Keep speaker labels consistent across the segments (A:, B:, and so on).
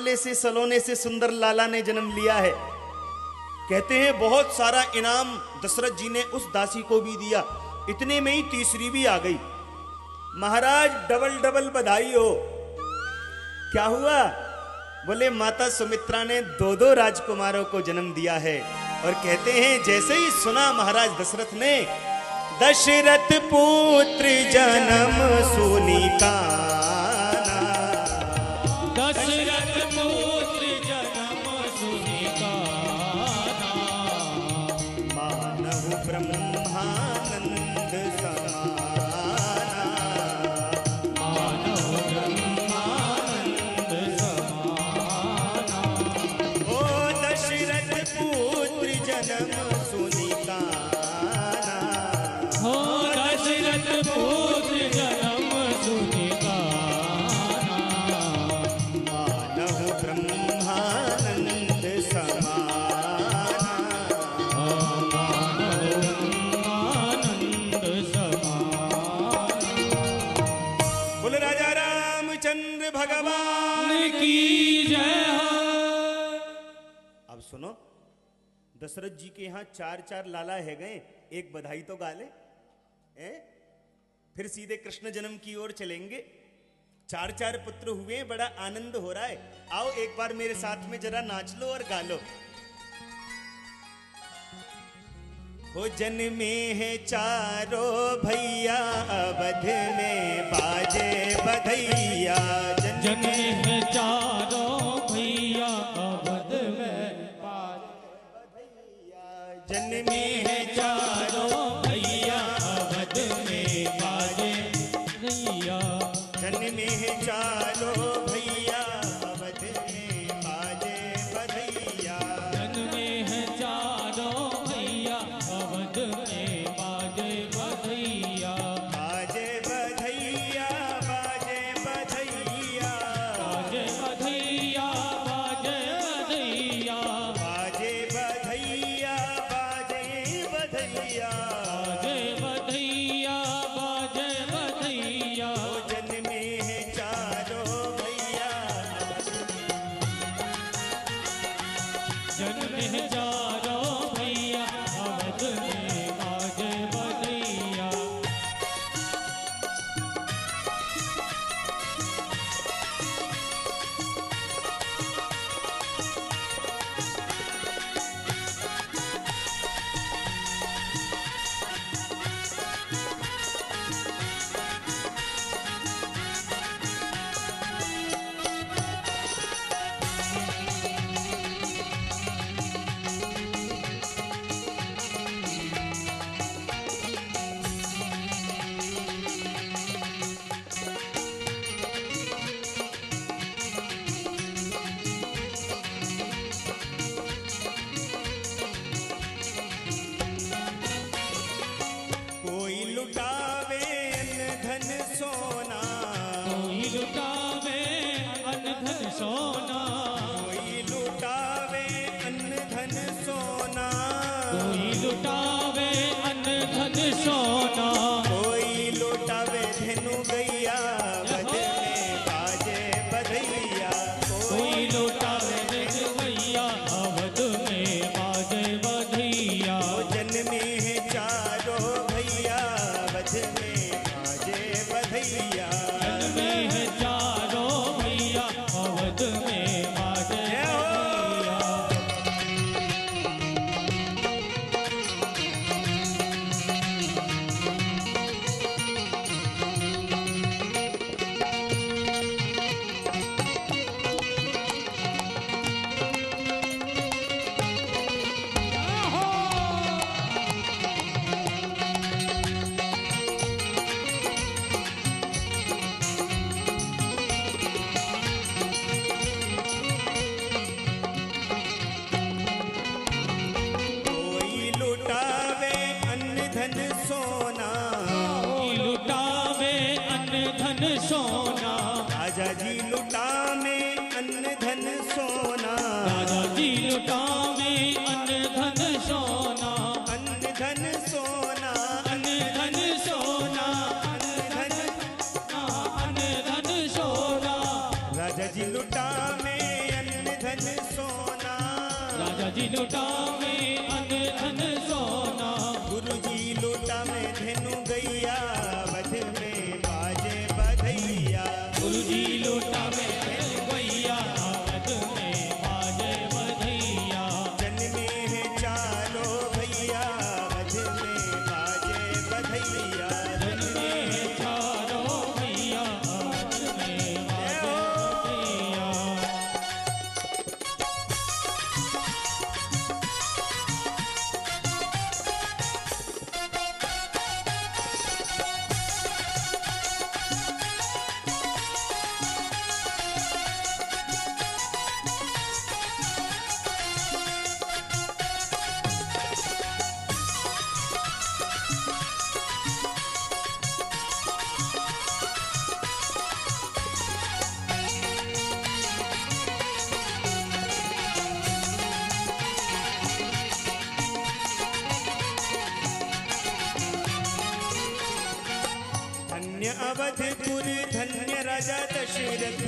A: सांवले से सलोने से सुंदर लाला ने जन्म लिया है। कहते हैं बहुत सारा इनाम दशरथ जी ने उस दासी को भी दिया। इतने में ही तीसरी भी आ गई। महाराज डबल डबल बधाई हो। क्या हुआ? बोले माता सुमित्रा ने 2-2 राजकुमारों को जन्म दिया है। और कहते हैं जैसे ही सुना महाराज दशरथ ने, दशरथ पुत्र जन्म सुनी काना,
B: दशरथ पुत्र जन्म सुनी काना,
A: मानव ब्रह्मानंद समाना,
B: मानव ब्रह्मानंद समाना।
A: ओ दशरथ पुत्र जन्म सुनी काना,
B: हो दशरथ पुत्र जन्म सुनी काना,
A: मानव ब्रह्मानंद समाना।
B: मानव ब्रह्मानंद समाना।
A: बोले राजा रामचंद्र भगवान
B: की जय हो।
A: अब सुनो, दशरथ जी के यहाँ 4-4 लाला है गए, एक बधाई तो गा ले। फिर सीधे कृष्ण जन्म की ओर चलेंगे। 4-4 पुत्र हुए, बड़ा आनंद हो रहा है। आओ एक बार मेरे साथ में जरा नाच लो और गा लो। हो जन्मे हैं चारों भैया, अवध में बाजे बधैया।
B: जन्मे हैं चारों भैया, अवध में
A: जन्मे हैं
B: चारों भैया, अवध में बाजे भैया।
A: जन्मे हैं चारों भैया, अवध में बाजे बधैया।
B: जन्मे हैं चारों भैया, अवध में बाजे बधैया।
A: बाजे बधैया, बाजे बधैया,
B: बाजे बधैया, बाजे बधैया,
A: बाजे बधैया, बाजे बधैया।
B: बाजे बधैया, बाजे बधैया।
A: ओ जन्मे हैं चारों भैया,
B: जन्मे हैं चारों भैया, अवध में बाजे बधैया।
A: कोई लुटावे अन्न धन सोना,
B: कोई लुटावे अन्न धन सोना,
A: कोई लुटावे अन्न धन सोना,
B: कोई लुटावे अन्न धन सोना।
A: कोई लुटावे धेनु गैया, बध में बाजे बधैया।
B: कोई लुटावे धन भैया, अवध में बाजे बधैया।
A: जन्मे हैं चारों भैया, बध में बाजे बधैया।
B: जन्मे हैं चारों भैया, अवध में बाजे बधैया।
A: कोई लुटावे अन्न धन सोना,
B: कोई लुटावे अन्न धन सोना।
A: राजा जी लुटावे अन्न धन सोना,
B: राजा जी लुटावे अन्न धन सोना।
A: अन्न धन सोना,
B: अन्न धन सोना,
A: अन्न धन
B: अन्न धन सोना।
A: राजा जी लुटावे
B: जी लुटावे अन्न धन सोना,
A: गुरु जी लोटा में धेनु गैया, वध में बाजे बधैया।
B: गुरु जी लोटा में गैया, वध में बाजे बधैया।
A: जन्मे हैं चारों भैया, वध में बाजे बधैया।
B: जन्मे हैं चारों भैया, वध में बाजे बधैया।
A: धन्य अवधपुर धन्य राजा दशरथ,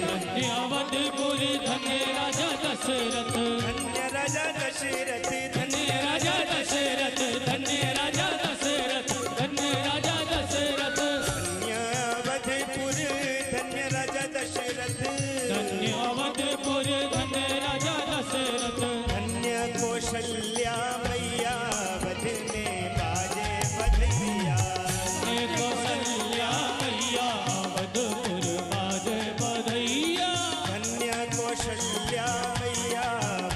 B: धन्य अवधपुर धन्य राजा दशरथ,
A: धन्य राजा दशरथ,
B: धन्य राजा दशरथ, धन्य राजा दशरथ, धन्य राजा दशरथ।
A: धन्य अवधपुर धन्य राजा दशरथ,
B: धन्य अवधपुर धन्य राजा दशरथ।
A: धन्य कौशल्या मैया, वध में बाजे बधैया।
B: धन्य कौशल्या मैया, अवधपुर बाजे बधैया।
A: धन्य कौशल्या मैया,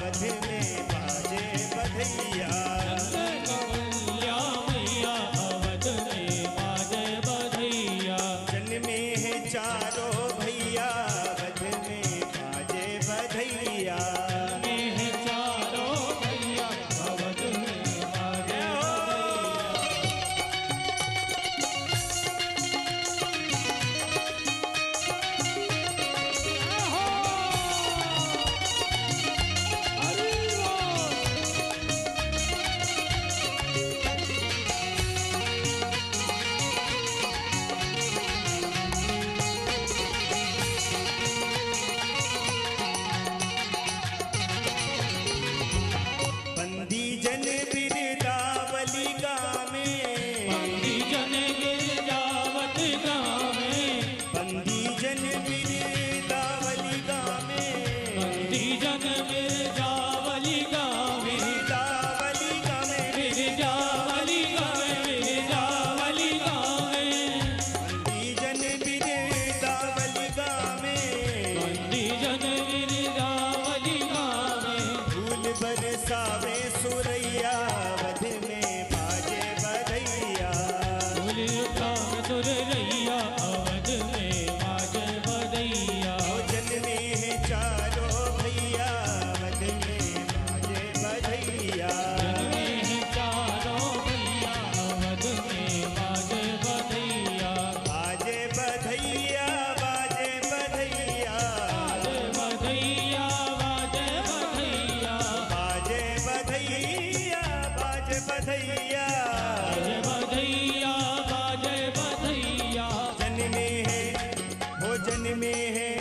A: वध में बाजे बधैया।
B: धन्य कौशल्या मैया, अवध में बाजे बधैया।
A: जन्मे हैं चारों भैया, वध में बाजे बधैया।
B: जन्मे हैं चारों भैया, अवध में बाजे बधैया।
A: बंदी जन बिरदावली गामे,
B: बंदी जन गिरजावत गावे,
A: बंदी जन बिरदावली गामे,
B: बंदी जन गिरजावली गावे,
A: बिरदावली गामे,
B: गिरजावली गावे, गिरजावली गावे।
A: बंदी जन बिरदावली गामे।
B: बंदी जन गिरजावली गावे,
A: फूल बरसावे सुरैया, वध में बाजे बधैया।
B: फूल काम सुरैया, अवध में बाजे बधैया।
A: ओ जन्मे हैं चारों भैया, वध में बाजे बधैया।
B: जन्मे हैं चारों भैया, अवध में बाजे बधैया।
A: बाजे बधैया, बाजे बधैया,
B: बाजे बधैया, बाजे बधैया।
A: बाजे बधैया, बाजे बधैया।
B: बाजे बधैया, बाजे बधैया।
A: जन्मे हैं, हो जन्मे हैं,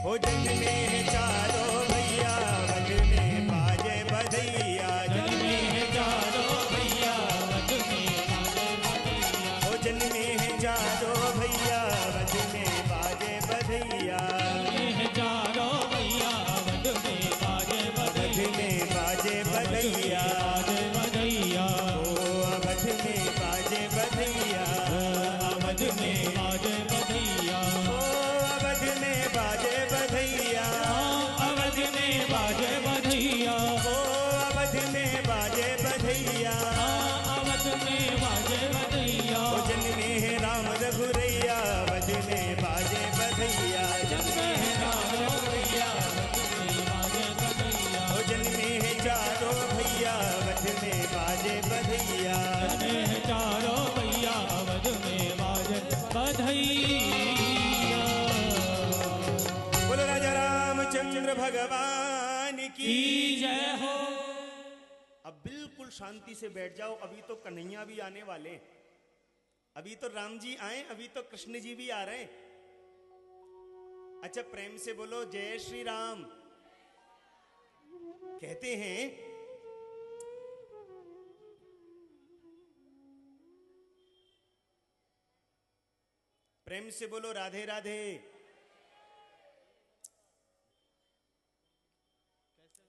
A: हो जन्मे हैं चारों भैया, वध में बाजे बधैया।
B: जन्मे हैं चारों भैया, वध में बाजे बधैया।
A: हो जन्मे हैं चारों भैया, वध में बाजे बधैया।
B: जन्मे हैं चारों भैया, वध में बाजे
A: वध
B: बधैया।
A: में बाजे बधैया।
B: बाजे बधैया,
A: ओ अवध में बाजे बधैया।
B: अवध में बाजे बधैया।
A: ओ अवध में बाजे बधैया।
B: अवध में बाजे बधैया।
A: ओ अवध में बाजे बधैया।
B: अवध में बाजे बधैया।
A: ओ जन्मे हैं राम रघुरैया, वध में बाजे बधैया।
B: जन्मे हैं चारों भैया, वध में बाजे बधैया।
A: ओ जन्मे हैं चारों भैया, वध में बाजे बधैया।
B: जन्मे हैं चारों भैया, अवध में बाजे बधैया।
A: बोलो राजा रामचंद्र भगवान की।
B: की जय हो।
A: अब बिल्कुल शांति से बैठ जाओ, अभी तो कन्हैया भी आने वाले हैं। अभी तो राम जी आए, अभी तो कृष्ण जी भी आ रहे हैं। अच्छा प्रेम से बोलो जय श्री राम। कहते हैं प्रेम से बोलो राधे राधे।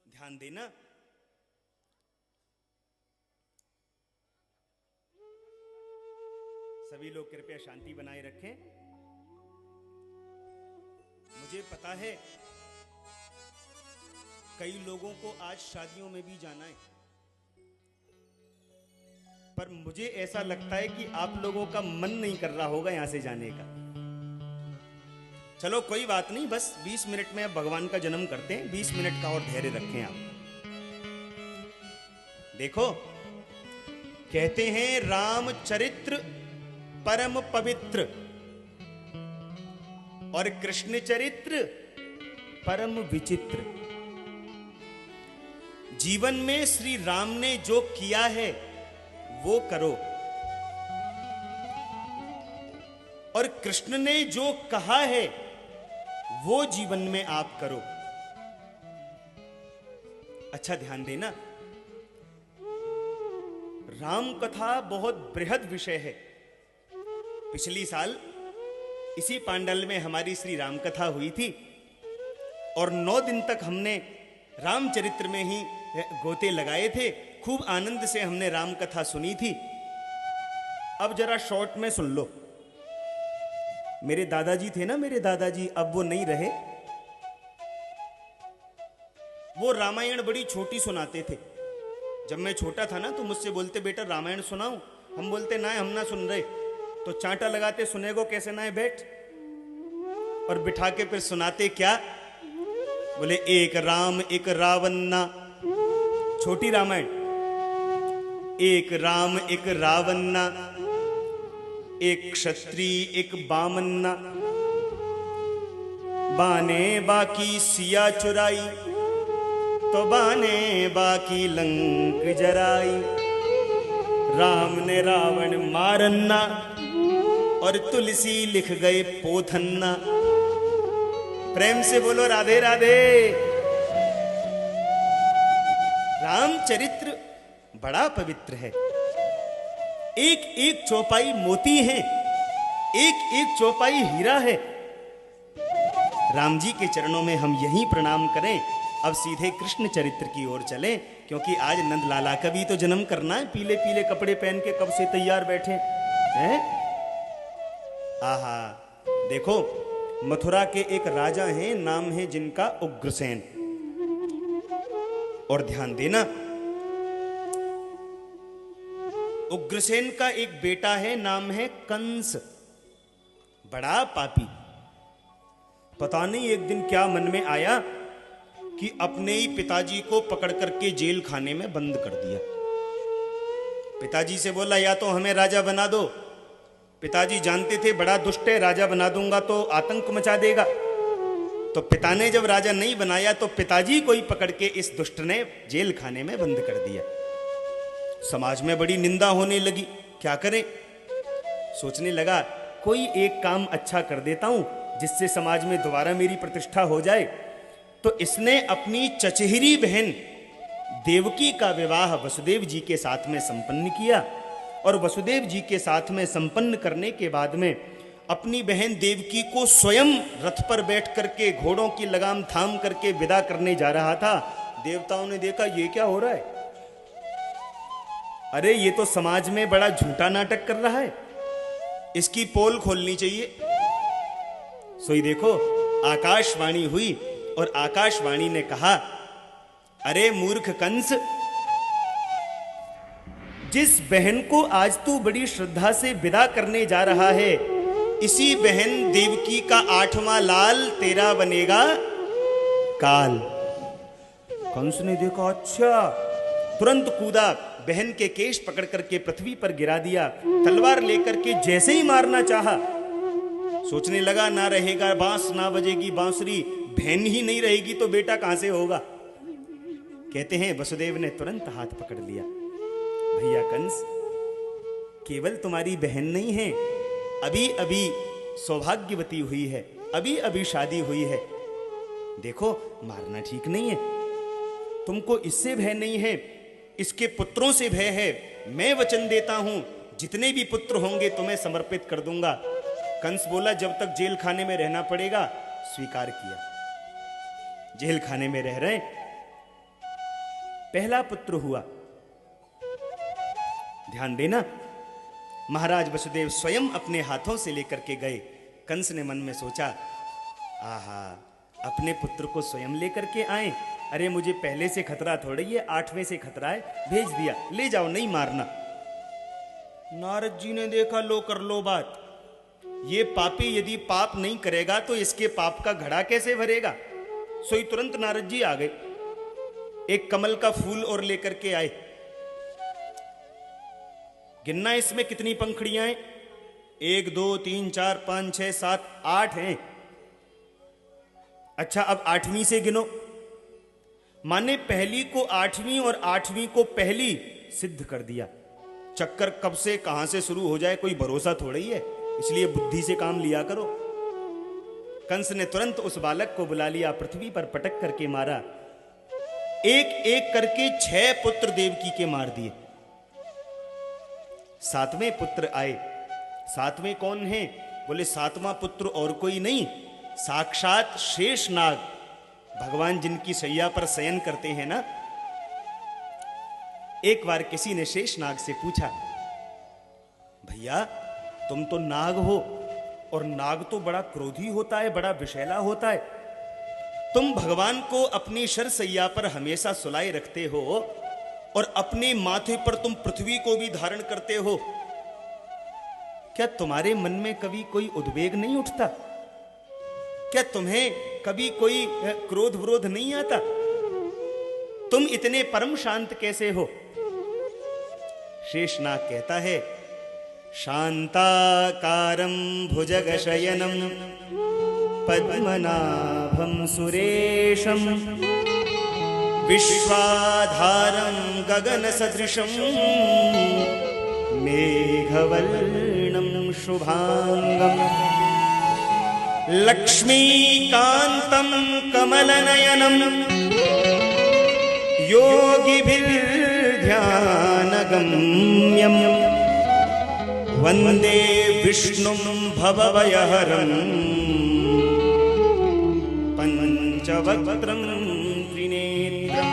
A: ध्यान देना, सभी लोग कृपया शांति बनाए रखें। मुझे पता है कई लोगों को आज शादियों में भी जाना है, पर मुझे ऐसा लगता है कि आप लोगों का मन नहीं कर रहा होगा यहां से जाने का। चलो कोई बात नहीं, बस 20 मिनट में अब भगवान का जन्म करते हैं। 20 मिनट का और धैर्य रखें आप। देखो, कहते हैं रामचरित्र परम पवित्र और कृष्ण चरित्र परम विचित्र। जीवन में श्री राम ने जो किया है वो करो, और कृष्ण ने जो कहा है वो जीवन में आप करो। अच्छा ध्यान देना, राम कथा बहुत बृहद विषय है। पिछली साल इसी पांडल में हमारी श्री राम कथा हुई थी और 9 दिन तक हमने रामचरित्र में ही गोते लगाए थे। खूब आनंद से हमने राम कथा सुनी थी। अब जरा शॉर्ट में सुन लो। मेरे दादाजी थे ना, मेरे दादाजी अब वो नहीं रहे। वो रामायण बड़ी छोटी सुनाते थे। जब मैं छोटा था ना तो मुझसे बोलते, बेटा रामायण सुनाऊं? हम बोलते ना, हम ना सुन रहे। तो चांटा लगाते, सुनेगो कैसे ना है, बैठ। और बिठा के फिर सुनाते क्या? बोले एक राम एक रावन्ना, छोटी रामायण। एक राम एक रावन्ना, एक क्षत्रिय एक बामन्ना, बाने बाकी सिया चुराई, तो बाने बाकी लंक जराई। राम ने रावण मारन्ना, और तुलसी लिख गए पोथन्ना। प्रेम से बोलो राधे राधे। रामचरित्र बड़ा पवित्र है। एक एक चौपाई मोती है, एक एक चौपाई हीरा है। राम जी के चरणों में हम यही प्रणाम करें। अब सीधे कृष्ण चरित्र की ओर चलें, क्योंकि आज नंद लाला का भी तो जन्म करना है। पीले पीले कपड़े पहन के कब से तैयार बैठे हैं। आहा, देखो, मथुरा के एक राजा हैं, नाम है जिनका उग्रसेन। और ध्यान देना, उग्रसेन का एक बेटा है, नाम है कंस। बड़ा पापी। पता नहीं एक दिन क्या मन में आया कि अपने ही पिताजी को पकड़ करके जेल खाने में बंद कर दिया। पिताजी से बोला, या तो हमें राजा बना दो। पिताजी जानते थे बड़ा दुष्ट है, राजा बना दूंगा तो आतंक मचा देगा। तो पिता ने जब राजा नहीं बनाया तो पिताजी को ही पकड़ के इस दुष्ट ने जेल खाने में बंद कर दिया। समाज में बड़ी निंदा होने लगी। क्या करें? सोचने लगा कोई एक काम अच्छा कर देता हूं जिससे समाज में दोबारा मेरी प्रतिष्ठा हो जाए। तो इसने अपनी चचेरी बहन देवकी का विवाह वसुदेव जी के साथ में संपन्न किया। और वसुदेव जी के साथ में संपन्न करने के बाद में अपनी बहन देवकी को स्वयं रथ पर बैठ करके घोड़ों की लगाम थाम करके विदा करने जा रहा था। देवताओं ने देखा ये क्या हो रहा है, अरे ये तो समाज में बड़ा झूठा नाटक कर रहा है, इसकी पोल खोलनी चाहिए। सोई देखो, आकाशवाणी हुई और आकाशवाणी ने कहा, अरे मूर्ख कंस, जिस बहन को आज तू बड़ी श्रद्धा से विदा करने जा रहा है, इसी बहन देवकी का 8वां लाल तेरा बनेगा काल। कंस ने देखा, अच्छा, तुरंत कूदा, बहन के केश पकड़ करके पृथ्वी पर गिरा दिया। तलवार लेकर के जैसे ही मारना चाहा, सोचने लगा ना रहेगा बांस, ना बजेगी बांसुरी, बहन ही नहीं रहेगी तो बेटा कहां से होगा। कहते हैं वसुदेव ने तुरंत हाथ पकड़ लिया, भैया कंस, केवल तुम्हारी बहन नहीं है, अभी अभी सौभाग्यवती हुई है, अभी अभी शादी हुई है, देखो मारना ठीक नहीं है। तुमको इससे भय नहीं है, इसके पुत्रों से भय है। मैं वचन देता हूं जितने भी पुत्र होंगे तुम्हें समर्पित कर दूंगा। कंस बोला जब तक जेल खाने में रहना पड़ेगा। स्वीकार किया। जेल खाने में रह रहे, पहला पुत्र हुआ। ध्यान देना, महाराज वसुदेव स्वयं अपने हाथों से लेकर के गए। कंस ने मन में सोचा, आहा, अपने पुत्र को स्वयं लेकर के आए। अरे मुझे पहले से खतरा थोड़ी है, 8वें से खतरा है। भेज दिया, ले जाओ, नहीं मारना। नारद जी ने देखा, लो कर लो बात। ये पापी यदि पाप नहीं करेगा तो इसके पाप का घड़ा कैसे भरेगा। सोई तुरंत नारद जी आ गए, एक कमल का फूल और लेकर के आए। गिनना इसमें कितनी पंखुड़ियां हैं? 1 2 3 4 5 6 7 8 हैं। अच्छा, अब 8वीं से गिनो। माने पहली को 8वीं और 8वीं को पहली सिद्ध कर दिया। चक्कर कब से कहां से शुरू हो जाए कोई भरोसा थोड़ी है, इसलिए बुद्धि से काम लिया करो। कंस ने तुरंत उस बालक को बुला लिया, पृथ्वी पर पटक करके मारा। एक एक करके 6 पुत्र देवकी के मार दिए। 7वें पुत्र आए। 7वें कौन है? बोले 7वां पुत्र और कोई नहीं, साक्षात शेषनाग, भगवान जिनकी शैया पर शयन करते हैं ना। एक बार किसी ने शेषनाग से पूछा, भैया तुम तो नाग हो, और नाग तो बड़ा क्रोधी होता है, बड़ा विषैला होता है। तुम भगवान को अपनी शरशैया पर हमेशा सुलाए रखते हो और अपने माथे पर तुम पृथ्वी को भी धारण करते हो। क्या तुम्हारे मन में कभी कोई उद्वेग नहीं उठता? क्या तुम्हें कभी कोई क्रोध विरोध नहीं आता? तुम इतने परम शांत कैसे हो? शेषनाग कहता है, शांताकारं भुजगशयनं पद्मनाभं सुरेशं विश्वाधारं गगनसदृशं मेघवर्णं शुभांगं लक्ष्मीकान्तं कमलनयनं योगिभिर्ध्यानगम्यं वंदे विष्णुं भवभयहरं पंचवक्त्रं त्रिनेत्रं।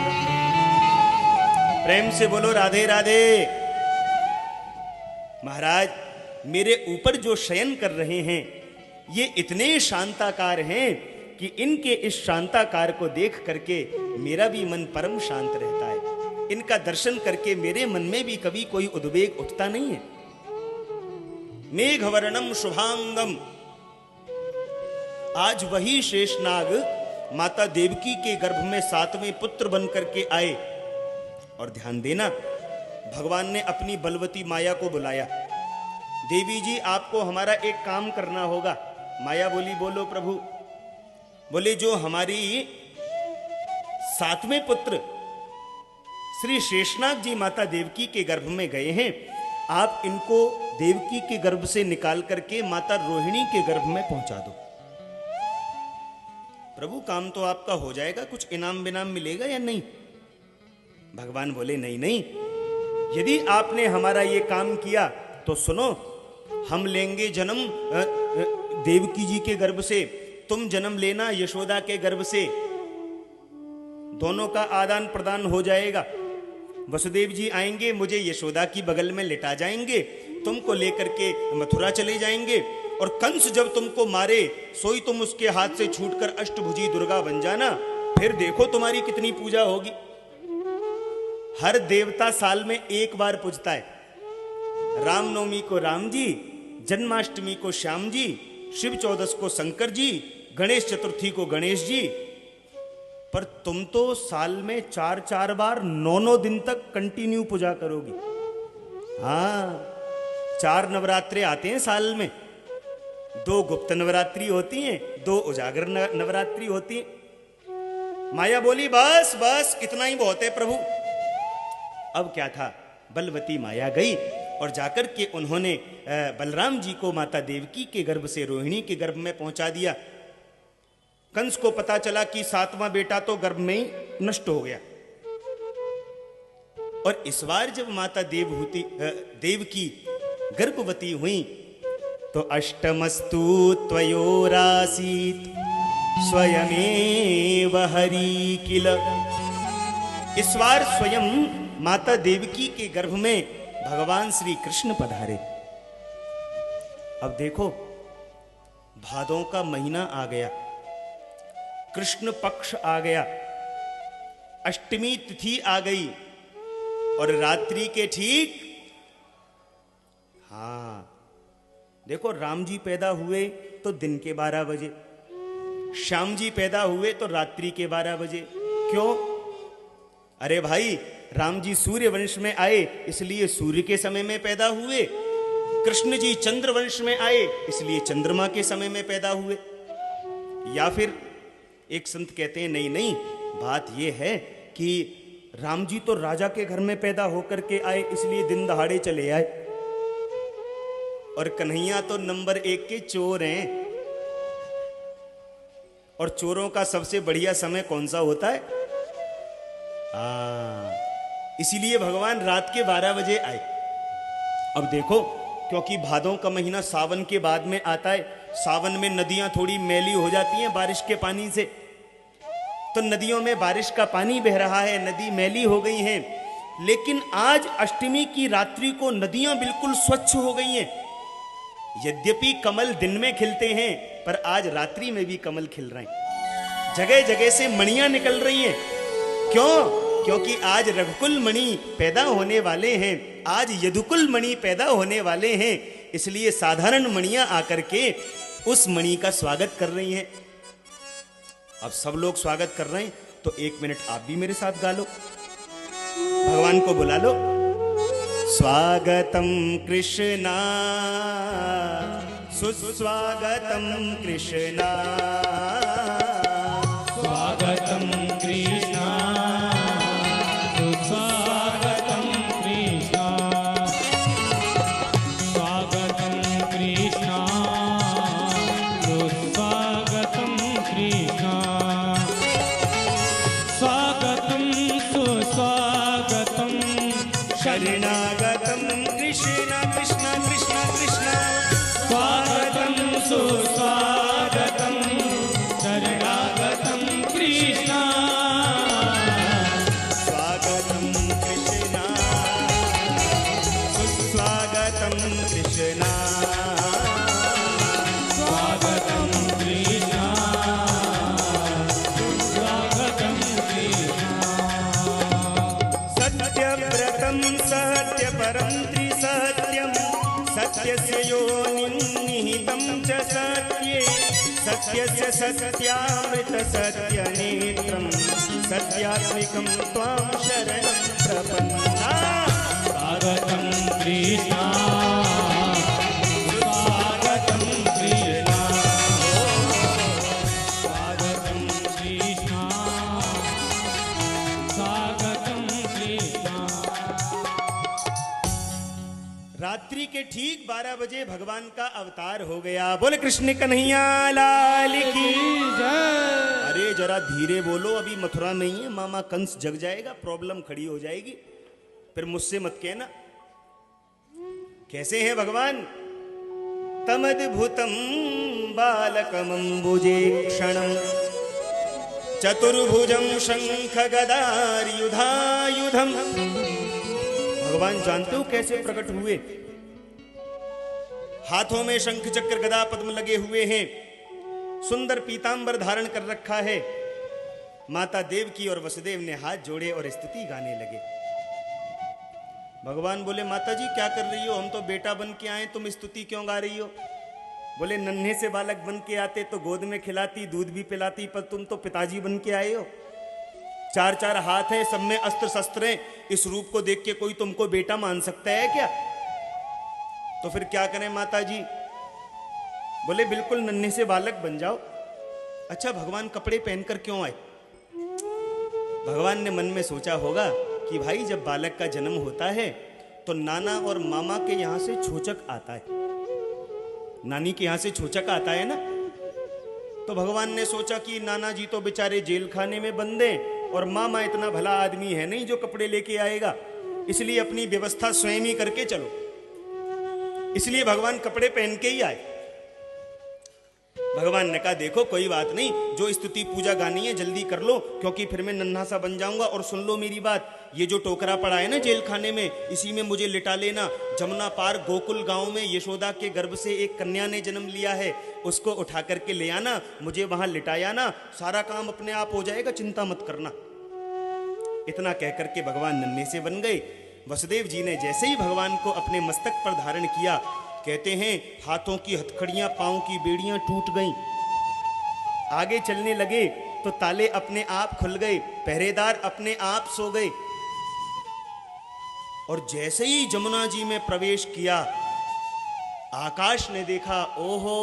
A: प्रेम से बोलो राधे राधे। महाराज, मेरे ऊपर जो शयन कर रहे हैं ये इतने शांताकार हैं कि इनके इस शांताकार को देख करके मेरा भी मन परम शांत रहता है। इनका दर्शन करके मेरे मन में भी कभी कोई उद्वेग उठता नहीं है। मेघवर्णम शुभांगम। आज वही शेषनाग माता देवकी के गर्भ में 7वें पुत्र बन करके आए। और ध्यान देना, भगवान ने अपनी बलवती माया को बुलाया। देवी जी, आपको हमारा एक काम करना होगा। माया बोली, बोलो प्रभु। बोले, जो हमारी 7वें पुत्र श्री शेषनाग जी माता देवकी के गर्भ में गए हैं, आप इनको देवकी के गर्भ से निकाल करके माता रोहिणी के गर्भ में पहुंचा दो। प्रभु, काम तो आपका हो जाएगा, कुछ इनाम बिनाम मिलेगा या नहीं? भगवान बोले, नहीं नहीं, यदि आपने हमारा ये काम किया तो सुनो, हम लेंगे जन्म देवकी जी के गर्भ से, तुम जन्म लेना यशोदा के गर्भ से। दोनों का आदान प्रदान हो जाएगा। वसुदेव जी आएंगे, मुझे यशोदा की बगल में लिटा जाएंगे, तुमको लेकर के मथुरा चले जाएंगे। और कंस जब तुमको मारे, सोई तुम उसके हाथ से छूटकर अष्टभुजी दुर्गा बन जाना। फिर देखो तुम्हारी कितनी पूजा होगी। हर देवता साल में एक बार पूजता है। रामनवमी को राम जी, जन्माष्टमी को श्याम जी, शिव चौदस को शंकर जी, गणेश चतुर्थी को गणेश जी। पर तुम तो साल में 4-4 बार 9-9 दिन तक कंटिन्यू पूजा करोगी। हाँ, 4 नवरात्रे आते हैं साल में। 2 गुप्त नवरात्रि होती हैं, 2 उजागर नवरात्रि होती हैं। माया बोली, बस बस इतना ही बहुत है प्रभु। अब क्या था, बलवती माया गई और जाकर के उन्होंने बलराम जी को माता देवकी के गर्भ से रोहिणी के गर्भ में पहुंचा दिया। कंस को पता चला कि 7वां बेटा तो गर्भ में ही नष्ट हो गया। और इस बार जब माता देवकी गर्भवती हुई तो अष्टमस्तु त्वयोरासीत स्वयमेव हरि किल। इस बार स्वयं माता देवकी के गर्भ में भगवान श्री कृष्ण पधारे। अब देखो, भादों का महीना आ गया, कृष्ण पक्ष आ गया, अष्टमी तिथि आ गई और रात्रि के ठीक, हाँ देखो, राम जी पैदा हुए तो दिन के 12 बजे, श्याम जी पैदा हुए तो रात्रि के 12 बजे। क्यों? अरे भाई, राम जी सूर्य वंश में आए इसलिए सूर्य के समय में पैदा हुए, कृष्ण जी चंद्र वंश में आए इसलिए चंद्रमा के समय में पैदा हुए। या फिर एक संत कहते हैं नहीं नहीं, बात यह है कि राम जी तो राजा के घर में पैदा होकर के आए इसलिए दिन दहाड़े चले आए, और कन्हैया तो नंबर 1 के चोर हैं। और चोरों का सबसे बढ़िया समय कौन सा होता है? इसीलिए भगवान रात के 12 बजे आए। अब देखो, क्योंकि भादों का महीना सावन के बाद में आता है, सावन में नदियां थोड़ी मैली हो जाती हैं बारिश के पानी से, तो नदियों में बारिश का पानी बह रहा है, नदी मैली हो गई हैं। लेकिन आज अष्टमी की रात्रि को नदियां बिल्कुल स्वच्छ हो गई हैं। यद्यपि कमल दिन में खिलते हैं, पर आज रात्रि में भी कमल खिल रहे हैं, जगह जगह से मणियां निकल रही हैं। क्यों? क्योंकि आज रघुकुल मणि पैदा होने वाले हैं, आज यदुकुल मणि पैदा होने वाले हैं, इसलिए साधारण मणियां आकर के उस मणि का स्वागत कर रही हैं। अब सब लोग स्वागत कर रहे हैं तो 1 मिनट आप भी मेरे साथ गा लो, भगवान को बुला लो। स्वागतम कृष्णा सुस्वागतम कृष्णा,
B: स्वागतम कृष्णा सुस्वागतम कृष्णा, स्वागतम कृष्णा सुस्वागतम कृष्णा, स्वागतम सुस्वागतम
A: शरणागतम कृष्ण कृष्ण कृष्ण कृष्ण,
B: स्वागतम सुस्वागतम शरणागतम कृष्णा,
A: स्वागतम कृष्ण सुस्वागतम कृष्ण,
B: स्वागतम कृष्णा स्वागतम कृष्णा,
A: सत्यव्रतम सत्यपरम त्रिसत्यम, सत्यस्य योनिनिहितं च सत्ये, सत्यस्य सत्यामृत सत्यनेत्रं, सत्यात्मिकं त्वां शरणं प्रपन्ना।
B: स्वागतम कृष्णा स्वागतम कृष्णा, स्वागतम कृष्णा स्वागतम कृष्णा।
A: रात्रि के ठीक 12 बजे भगवान का अवतार हो गया। बोले कृष्ण कन्हैया लाल की। अरे जरा धीरे बोलो, अभी मथुरा नहीं है, मामा कंस जग जाएगा, प्रॉब्लम खड़ी हो जाएगी, फिर मुझसे मत कहना। कैसे हैं भगवान? तमद्भुतम बालकमंबुजे क्षणम, चतुर्भुजम शंख गदायुधायुधम। भगवान जानते हो कैसे प्रकट हुए? हाथों में शंख चक्र गदा पद्म लगे हुए हैं, सुंदर पीतांबर धारण कर रखा है। माता देवकी और वसुदेव ने हाथ जोड़े और स्तुति गाने लगे। भगवान बोले, माता जी क्या कर रही हो? हम तो बेटा बन के आए, तुम स्तुति क्यों गा रही हो? बोले, नन्हे से बालक बन के आते तो गोद में खिलाती, दूध भी पिलाती, पर तुम तो पिताजी बन के आए हो। 4-4 हाथ हैं, सब में अस्त्र शस्त्र हैं, इस रूप को देख के कोई तुमको बेटा मान सकता है क्या? तो फिर क्या करें माता जी? बोले, बिल्कुल नन्हे से बालक बन जाओ। अच्छा, भगवान कपड़े पहनकर क्यों आए? भगवान ने मन में सोचा होगा कि भाई जब बालक का जन्म होता है तो नाना और मामा के यहां से छोचक आता है, नानी के यहां से छोचक आता है ना। तो भगवान ने सोचा कि नाना जी तो बेचारे जेल खाने में बंद हैं और मामा इतना भला आदमी है नहीं जो कपड़े लेके आएगा। इसलिए अपनी व्यवस्था स्वयं ही करके चलो। इसलिए भगवान कपड़े पहन के ही आए। भगवान ने कहा देखो कोई बात नहीं, जो स्तुति पूजा गानी है जल्दी कर लो, क्योंकि फिर मैं नन्हा सा बन जाऊंगा। और सुन लो मेरी बात, ये जो टोकरा पड़ा है ना जेल खाने में, इसी में मुझे लिटा लेना। जमुना पार गोकुल गांव में यशोदा के गर्भ से एक कन्या ने जन्म लिया है, उसको उठा करके ले आना, मुझे वहां लिटाया ना, सारा काम अपने आप हो जाएगा, चिंता मत करना। इतना कहकर के भगवान नन्हे से बन गए। वसुदेव जी ने जैसे ही भगवान को अपने मस्तक पर धारण किया, कहते हैं हाथों की हथकड़ियां, पांव की बेड़ियां टूट गईं। आगे चलने लगे तो ताले अपने आप खुल गए, पहरेदार अपने आप सो गए। और जैसे ही जमुना जी में प्रवेश किया, आकाश ने देखा, ओहो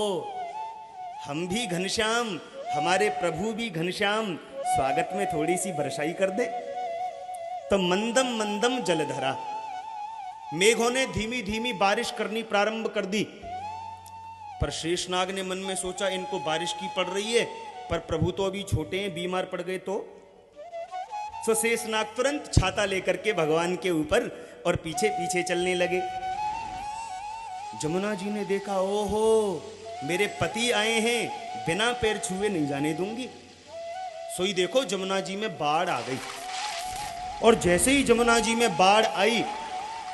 A: हम भी घनश्याम, हमारे प्रभु भी घनश्याम, स्वागत में थोड़ी सी बरसाई कर दे। तो मंदम मंदम जलधरा, मेघों ने धीमी धीमी बारिश करनी प्रारंभ कर दी। पर शेषनाग ने मन में सोचा इनको बारिश की पड़ रही है, पर प्रभु तो अभी छोटे हैं, बीमार पड़ गए तो। सो शेषनाग तुरंत छाता लेकर के भगवान के ऊपर और पीछे पीछे चलने लगे। जमुना जी ने देखा, ओहो मेरे पति आए हैं, बिना पैर छुए नहीं जाने दूंगी। सोई देखो जमुना जी में बाढ़ आ गई। और जैसे ही जमुना जी में बाढ़ आई,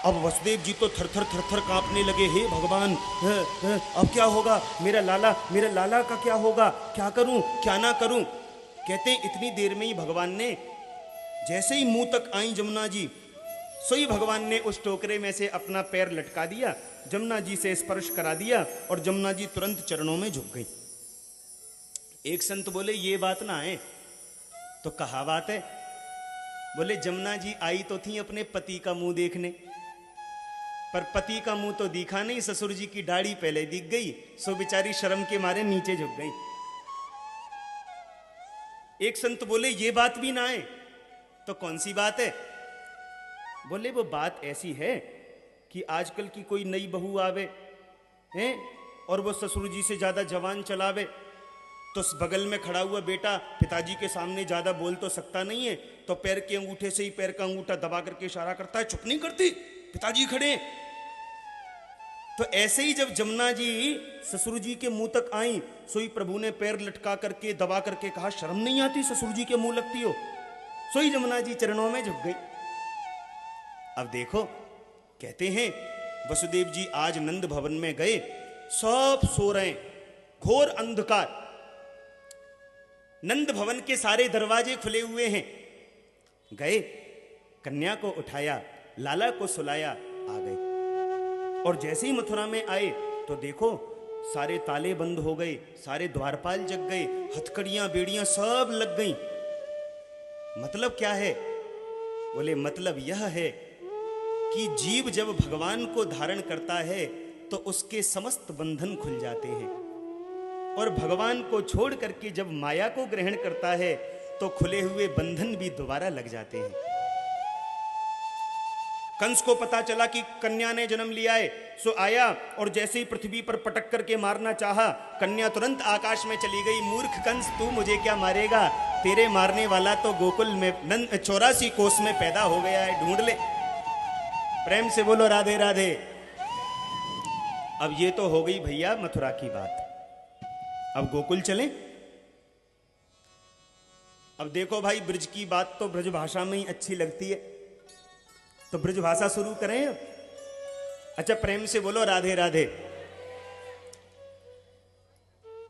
A: अब वसुदेव जी तो थर थर कांपने लगे। हे भगवान, अब क्या होगा, मेरा लाला का क्या होगा, क्या करूं क्या ना करूं। कहते इतनी देर में ही भगवान ने जैसे ही मुंह तक आई जमुना जी, सोई भगवान ने उस टोकरे में से अपना पैर लटका दिया, जमुना जी से स्पर्श करा दिया और जमुना जी तुरंत चरणों में झुक गई। एक संत बोले ये बात ना है, तो कहा बात है। बोले जमुना जी आई तो थी अपने पति का मुंह देखने, पर पति का मुंह तो दिखा नहीं, ससुर जी की दाढ़ी पहले दिख गई, सो बेचारी शर्म के मारे नीचे झुक गई। एक संत बोले ये बात भी ना है, तो कौन सी बात है। बोले वो बात ऐसी है कि आजकल की कोई नई बहू आवे हैं और वो ससुर जी से ज्यादा जवान चलावे, तो बगल में खड़ा हुआ बेटा पिताजी के सामने ज्यादा बोल तो सकता नहीं है, तो पैर के अंगूठे से ही पैर का अंगूठा दबा करके इशारा करता है, चुप नहीं करती, पिताजी खड़े। तो ऐसे ही जब जमुना जी ससुर जी के मुंह तक आई, सोई प्रभु ने पैर लटका करके दबा करके कहा, शर्म नहीं आती ससुर जी के मुंह लगती हो। सोई जमुना जी चरणों में झुक गई। अब देखो, कहते हैं वसुदेव जी आज नंद भवन में गए, सब सो रहे, घोर अंधकार, नंद भवन के सारे दरवाजे खुले हुए हैं। गए, कन्या को उठाया, लाला को सुलाया, आ गए। और जैसे ही मथुरा में आए तो देखो सारे ताले बंद हो गए, सारे द्वारपाल जग गए, हथकड़ियां बेड़ियां सब लग गई। मतलब क्या है। बोले मतलब यह है कि जीव जब भगवान को धारण करता है तो उसके समस्त बंधन खुल जाते हैं, और भगवान को छोड़ करके जब माया को ग्रहण करता है तो खुले हुए बंधन भी दोबारा लग जाते हैं। कंस को पता चला कि कन्या ने जन्म लिया है, सो आया और जैसे ही पृथ्वी पर पटक करके मारना चाहा, कन्या तुरंत आकाश में चली गई। मूर्ख कंस, तू मुझे क्या मारेगा, तेरे मारने वाला तो गोकुल में 84 कोस में पैदा हो गया है, ढूंढ ले। प्रेम से बोलो राधे राधे। अब ये तो हो गई भैया मथुरा की बात, अब गोकुल चलें। अब देखो भाई, ब्रज की बात तो ब्रज भाषा में ही अच्छी लगती है, तो ब्रज भाषा शुरू करें। अच्छा, प्रेम से बोलो राधे राधे।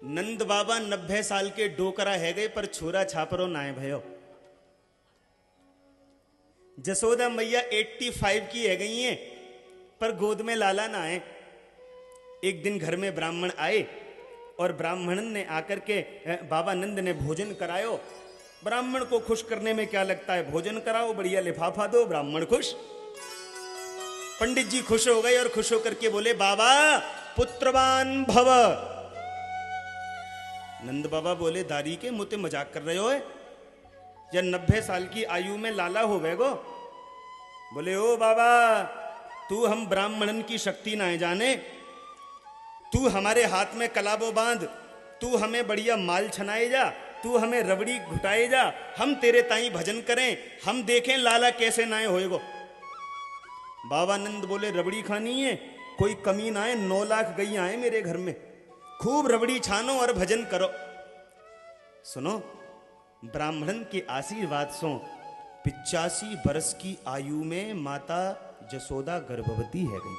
A: नंद बाबा 90 साल के डोकरा है गए, पर छोरा छापरो नाए भयो। जसोदा मैया 85 की है गई हैं, पर गोद में लाला ना है। एक दिन घर में ब्राह्मण आए और ब्राह्मणन ने आकर के बाबा नंद ने भोजन करायो। ब्राह्मण को खुश करने में क्या लगता है, भोजन कराओ, बढ़िया लिफाफा दो, ब्राह्मण खुश। पंडित जी खुश हो गए और खुश होकर के बोले, बाबा पुत्रवान भव। नंद बाबा बोले, दारी के मुते मजाक कर रहे हो या 90 साल की आयु में लाला हो गए गो। बोले, ओ बाबा, तू हम ब्राह्मणन की शक्ति ना जाने, तू हमारे हाथ में कलाबो बांध, तू हमें बढ़िया माल छनाए जा, तू हमें रबड़ी घुटाए जा, हम तेरे ताई भजन करें, हम देखें लाला कैसे नाए होएगो। बाबानंद बोले रबड़ी खानी है, कोई कमी ना आए, 9 लाख गैया आए मेरे घर में, खूब रबड़ी छानो और भजन करो। सुनो, ब्राह्मण के आशीर्वाद से 85 वर्ष की आयु में माता जसोदा गर्भवती है गई।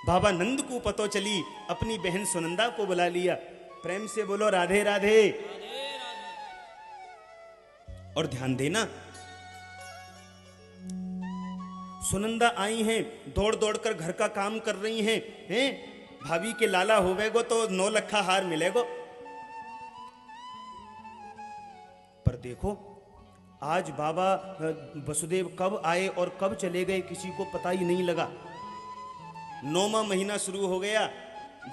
A: बाबानंद को पतो चली, अपनी बहन सुनंदा को बुला लिया। प्रेम से बोलो राधे राधे। और ध्यान देना, सुनंदा आई हैं, दौड़ दौड़ कर घर का काम कर रही हैं, भाभी के लाला होवेगो तो 9 लखा हार मिलेगो। पर देखो, आज बाबा वसुदेव कब आए और कब चले गए किसी को पता ही नहीं लगा। 9वां महीना शुरू हो गया।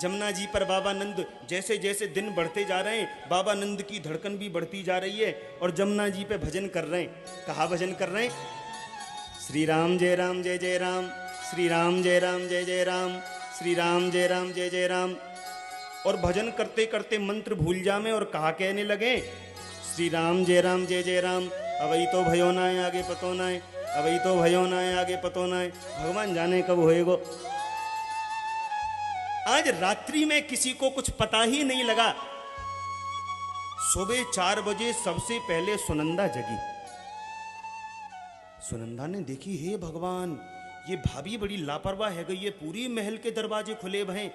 A: जमुना जी पर बाबानंद जैसे जैसे दिन बढ़ते जा रहे हैं, बाबानंद की धड़कन भी बढ़ती जा रही है और जमुना जी पे भजन कर रहे हैं। कहाँ भजन कर रहे हैं? श्री राम जय राम जय जय राम, श्री राम जय राम जय जय राम, श्री राम जय राम जय जय राम। और भजन करते करते मंत्र भूल जामे और कहा कहने लगे, श्री राम जय राम जय जय राम, अवई तो भयो ना है आगे पतो ना है, अवई तो भयो ना है आगे पतो ना है। भगवान जाने कब होएगो। आज रात्रि में किसी को कुछ पता ही नहीं लगा। सुबह 4 बजे सबसे पहले सुनंदा जगी। सुनंदा ने देखी, हे भगवान, ये भाभी बड़ी लापरवाह है गई, ये पूरी महल के दरवाजे खुले भय।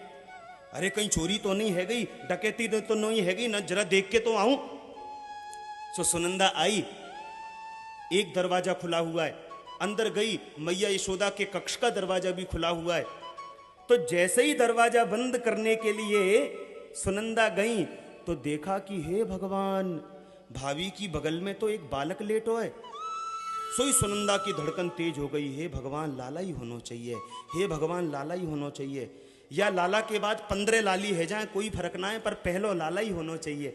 A: अरे कहीं चोरी तो नहीं है गई, डकैती तो नहीं है गई ना, जरा देख के तो आऊं। सो सुनंदा आई, एक दरवाजा खुला हुआ है, अंदर गई, मैया यशोदा के कक्ष का दरवाजा भी खुला हुआ है। तो जैसे ही दरवाजा बंद करने के लिए सुनंदा गई तो देखा कि हे भगवान, भाभी की बगल में तो एक बालक लेटो है। सोई सुनंदा की धड़कन तेज हो गई, हे भगवान लाला ही होना चाहिए, हे भगवान लाला ही होना चाहिए, या लाला के बाद 15 लाली है जाए कोई फर्क ना है, पर पहलो लाला ही होना चाहिए,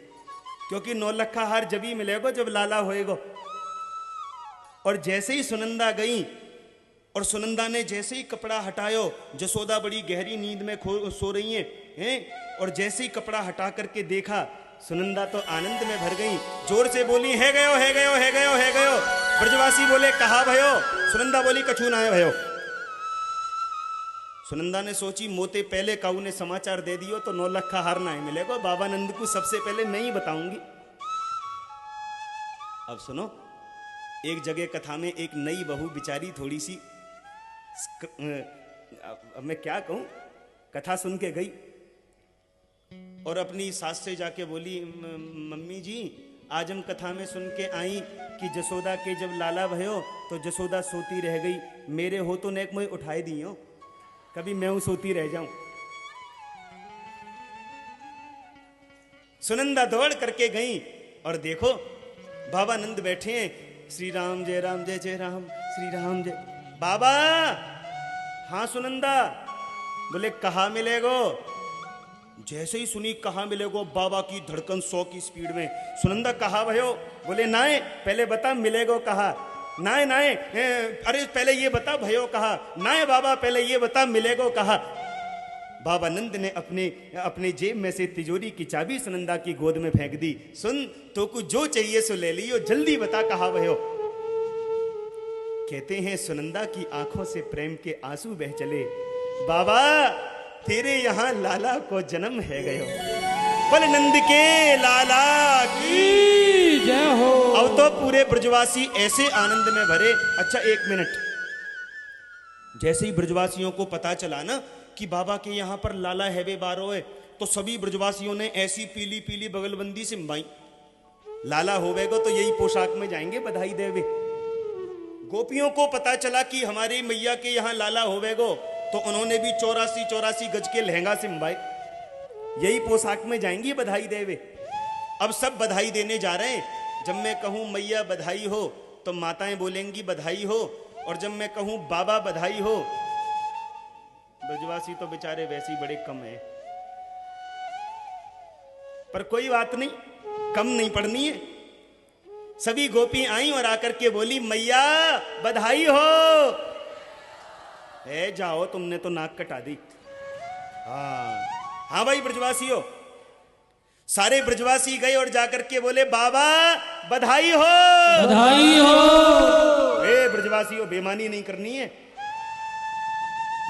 A: क्योंकि 9 लखा हार जब ही मिलेगा जब लाला होएगा। और जैसे ही सुनंदा गई और सुनंदा ने जैसे ही कपड़ा हटायो, जसोदा बड़ी गहरी नींद में सो रही हैं, और जैसे ही कपड़ा हटा करके देखा, सुनंदा तो आनंद में भर गई, जोर से बोली, है गयो है गयो है गयो है गयो। ब्रजवासी बोले, कहा भयो? सुनंदा बोली, कछु ना है भयो। सुनंदा ने सोची, मोते पहले काऊ ने समाचार दे दियो तो 9 लखा हार ना मिलेगा, बाबानंद को सबसे पहले मैं ही बताऊंगी। अब सुनो, एक जगह कथा में एक नई बहू बेचारी थोड़ी सी, अब मैं क्या कहूं, कथा सुन के गई और अपनी सास से जाके बोली, मम्मी जी आज हम कथा में सुन के आई कि जसोदा के जब लाला भयो तो जसोदा सोती रह गई, मेरे हो तो नेक मुझे उठाए दियो, कभी मैं सोती रह जाऊं। सुनंदा दौड़ करके गई और देखो बाबानंद बैठे हैं, श्री राम जय राम जय जय राम, श्री राम जय। बाबा, हाँ सुनंदा। बोले कहाँ मिलेगो? जैसे ही सुनी कहाँ मिलेगो, बाबा की धड़कन 100 की स्पीड में। सुनंदा कहाँ भयो? बोले नाए, पहले बता मिलेगो कहाँ? नाए नाए, अरे पहले ये बता भयो कहाँ? नाए बाबा, पहले ये बता मिलेगो कहाँ? बाबानंद ने अपने जेब में से तिजोरी की चाबी सुनंदा की गोद में फेंक दी। सुन, तो कुछ जो चाहिए सो ले लियो, जल्दी बता कहाँ भयो। कहते हैं सुनंदा की आंखों से प्रेम के आंसू बह चले, बाबा तेरे यहाँ लाला को जन्म है गयो, बोले नंद के लाला की जय हो। अब तो पूरे ब्रजवासी ऐसे आनंद में भरे। अच्छा 1 मिनट, जैसे ही ब्रजवासियों को पता चला ना कि बाबा के यहाँ पर लाला हैवे बारो है, तो सभी ब्रजवासियों ने ऐसी पीली पीली बगलबंदी से भाई, लाला होवेगो तो यही पोशाक में जाएंगे बधाई देवे। गोपियों को पता चला कि हमारी मैया के यहाँ लाला होवेगो, तो उन्होंने भी 84 गज के लहंगा से भाई यही पोशाक में जाएंगी बधाई देवे। अब सब बधाई देने जा रहे हैं। जब मैं कहूं मैया बधाई हो तो माताएं बोलेंगी बधाई हो, और जब मैं कहूं बाबा बधाई हो, ब्रजवासी तो बेचारे वैसे ही बड़े कम है, पर कोई बात नहीं, कम नहीं पड़नी है। सभी गोपी आई और आकर के बोली, मैया बधाई हो। जाओ, तुमने तो नाक कटा दी। हाँ भाई ब्रजवासी हो। सारे ब्रजवासी गए और जाकर के बोले, बाबा बधाई हो, बधाई हो। ब्रजवासी हो, बेमानी नहीं करनी है।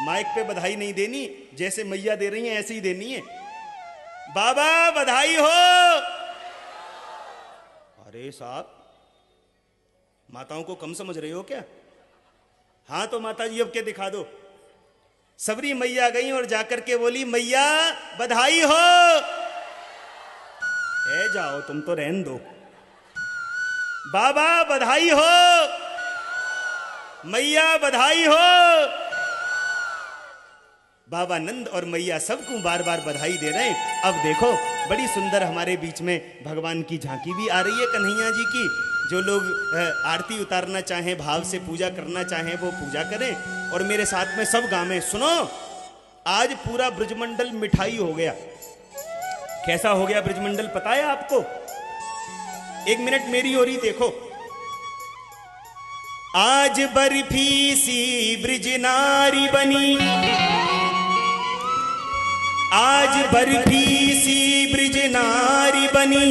A: माइक पे बधाई नहीं देनी, जैसे मैया दे रही हैं ऐसे ही देनी है। बाबा बधाई हो। अरे साहब, माताओं को कम समझ रहे हो क्या? हाँ तो माता जी अब क्या दिखा दो। सबरी मैया गई और जाकर के बोली, मैया बधाई हो। ए जाओ, तुम तो रहन दो। बाबा बधाई हो, मैया बधाई हो। बाबा नंद और मैया सबको बार बार बधाई दे रहे हैं। अब देखो, बड़ी सुंदर हमारे बीच में भगवान की झांकी भी आ रही है कन्हैया जी की। जो लोग आरती उतारना चाहें, भाव से पूजा करना चाहें, वो पूजा करें और मेरे साथ में सब गावें। सुनो, आज पूरा ब्रजमंडल मिठाई हो गया। कैसा हो गया ब्रजमंडल पता है आपको? एक मिनट मेरी ओर ही देखो। आज बर्फी सी ब्रज नारी बनी, आज बर्फी सी ब्रज नारी बनी।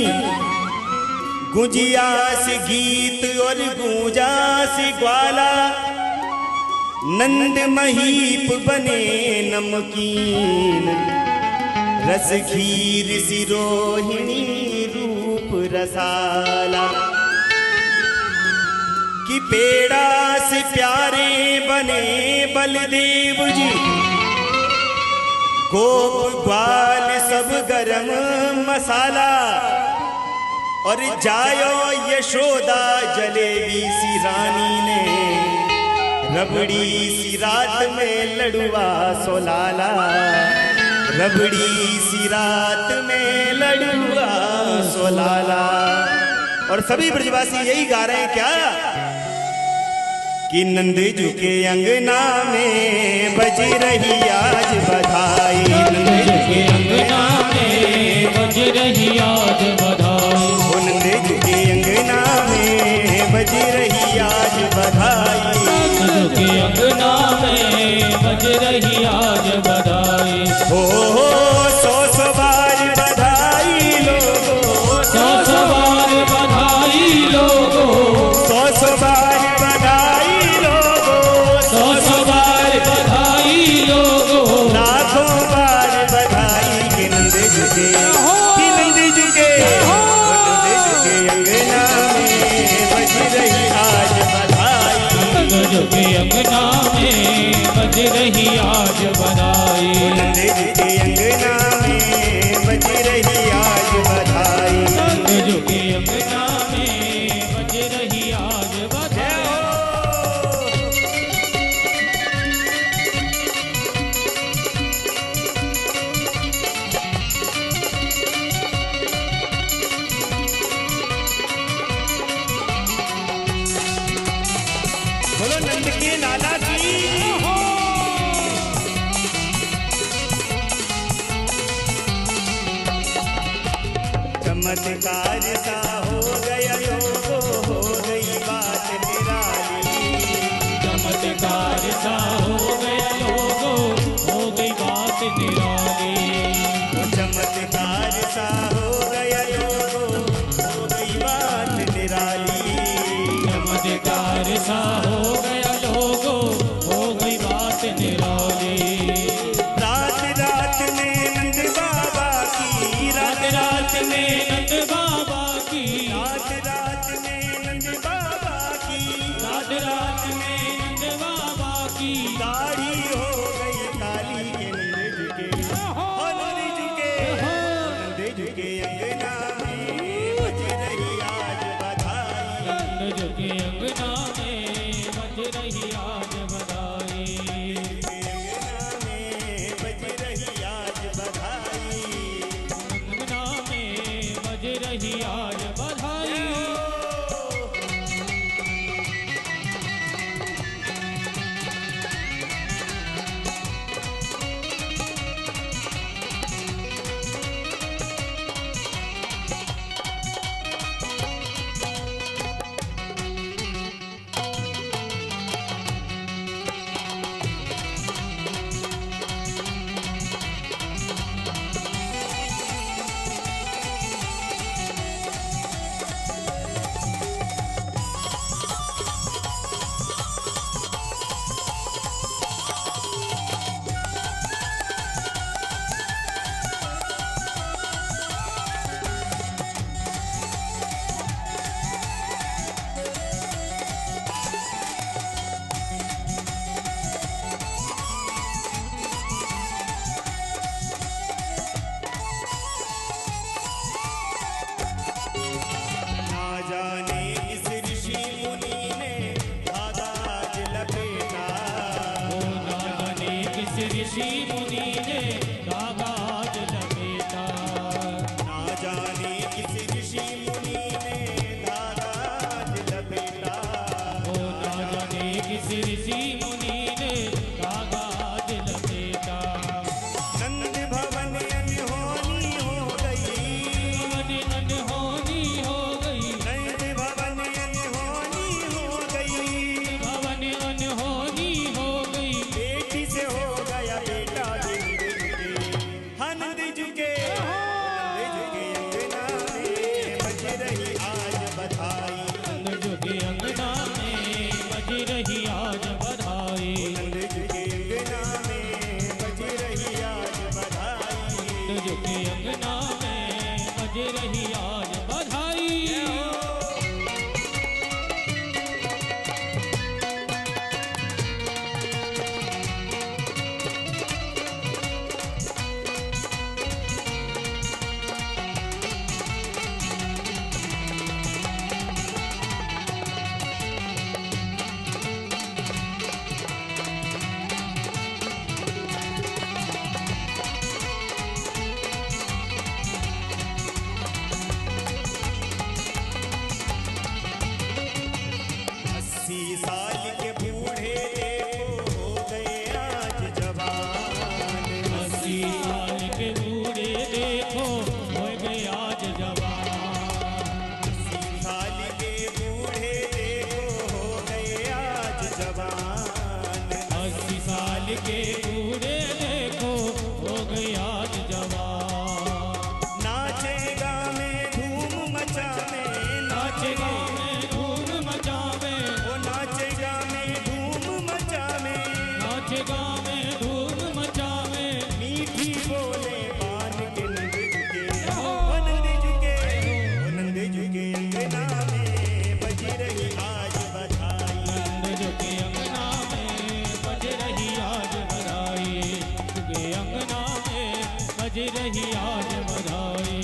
A: गुजिया से गीत और गूंजा से ग्वाला, नंद महीप बने नमकीन। रस खीर सी रोहिणी रूप रसाला। कि पेड़ा से प्यारे बने बलदेव जी। गोप ग्वाल सब गरम मसाला। और जायो यशोदा जलेबी सी रानी ने। रबड़ी सी रात में लड़ुआ सोलाला। रबड़ी सी रात में लड़ुआ सोलाला। और सभी ब्रजवासी यही गा रहे हैं क्या? कि नंद जी के अंगना में बज रही आज बधाई।
B: नंद जी के अंगना में बज रही आज बधाई।
A: नंद जी के अंगना में बज रही आज बधाई।
B: नंद जी के अंगना में बज रही आज बधाई।
A: हो 100 बार बधाई लोगो।
B: 100 बार बधाई लोगो।
A: 100 बार बधाई लोगो।
B: 100 बार बधाई लोगो।
A: लाखों बार बधाई के नंद जी के। कि नंद जी के अंगना में बज रही आज बधाई।
B: नंद जी के अंगना में बज रही आज बधाई।
A: नंद जी के अंगना में बज रही आज बधाई।
B: नंद जी के अंगना में बज रही आज बधाई।
A: बोलो नंद के लाला की। चमत्कार सा हो गया योगो, हो गई बात निराली।
B: चमत्कार सा हो गया लोगो, हो गई बात निराली।
A: चमत्कार सा हो गया योगो, हो गई बात निराली।
B: चमत्कार सा हो गया लोगो, हो गई बात निराली।
A: रात रात में नंद बाबा की।
B: रात रात में नंद बाबा की।
A: रात रात में नंद बाबा की।
B: रात रात में नंद बाबा की।
A: दाढ़ी हो गई काली के नंद जी के। नंद जी के। नंद जी के अंगना में बज रही आज बधाई।
B: नंद जी के अंगना में बज रही आज बधाई।
A: अंगना में बज रही आज बधाई।
B: अंगना में बज रही आज बधाई। ऋषि मुनि ने धागा आज लपेटा।
A: ना जाने किस ऋषि मुनि ने धागा आज लपेटा।
B: ओ ना जाने किस ऋषि मुनि ने धागा आज लपेटा।
A: नंद भवन अनहोनी हो गई।
B: भवन अनहोनी हो गई।
A: नंद भवन अनहोनी हो गई।
B: भवन अनहोनी हो गई।
A: बेटी से हो गया बेटा नंद झुके अंगना में बज रही आज बधाई।
B: नंद झुके अंगना में बज रही आज बधाई।
A: नंद झुके अंगना में बज रही आज बधाई।
B: नंद झुके अंगना में बज रही आज बधाई।
A: साल के बूढ़े देखो हो गए आज जवान।
B: 80 साल के बूढ़े देखो हो गए आज जवान।
A: 80 साल के बूढ़े देखो हो गए आज जवान।
B: 80 साल के बूढ़े देखो हो गए आज जवान।
A: नाचेगा में धूम मचावे।
B: नाचेगा में धूम मचावे।
A: वो नाचेगा में धूम मचावे।
B: नाचेगा में धूम मचावे।
A: मीठी बोले पान के नंद झुके। वो नंद झुके अंगना में बज रही आज बधाई।
B: नंद झुके अंगना में बज रही आज बधाई। झुके अंगना में बज रही आज बधाई।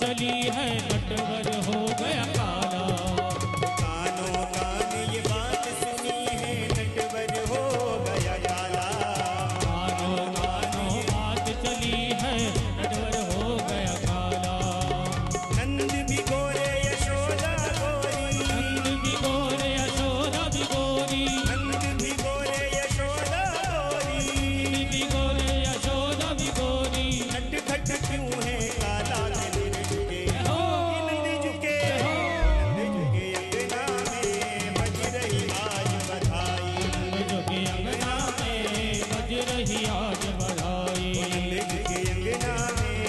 B: चली है नटवर हो गया काला।
A: कानों कान ये बात सुनी है नटवर हो गया काला।
B: कानों कानों बात चली है नटवर हो गया काला।
A: नंद भी गोरे यशोदा गोरी।
B: नंद भी गोरे यशोदा भी गोरी।
A: नंद भी गोरे यशोदा गोरी।
B: नंद भी गोरे यशोदा भी गोरी।
A: नटखट क्यों है काला नंद झुके। नंद झुके अंगना में बज रही आज बधाई।
B: नंद झुके अंगना में बज रही आज बधाई।
A: नंद झुके अंगना में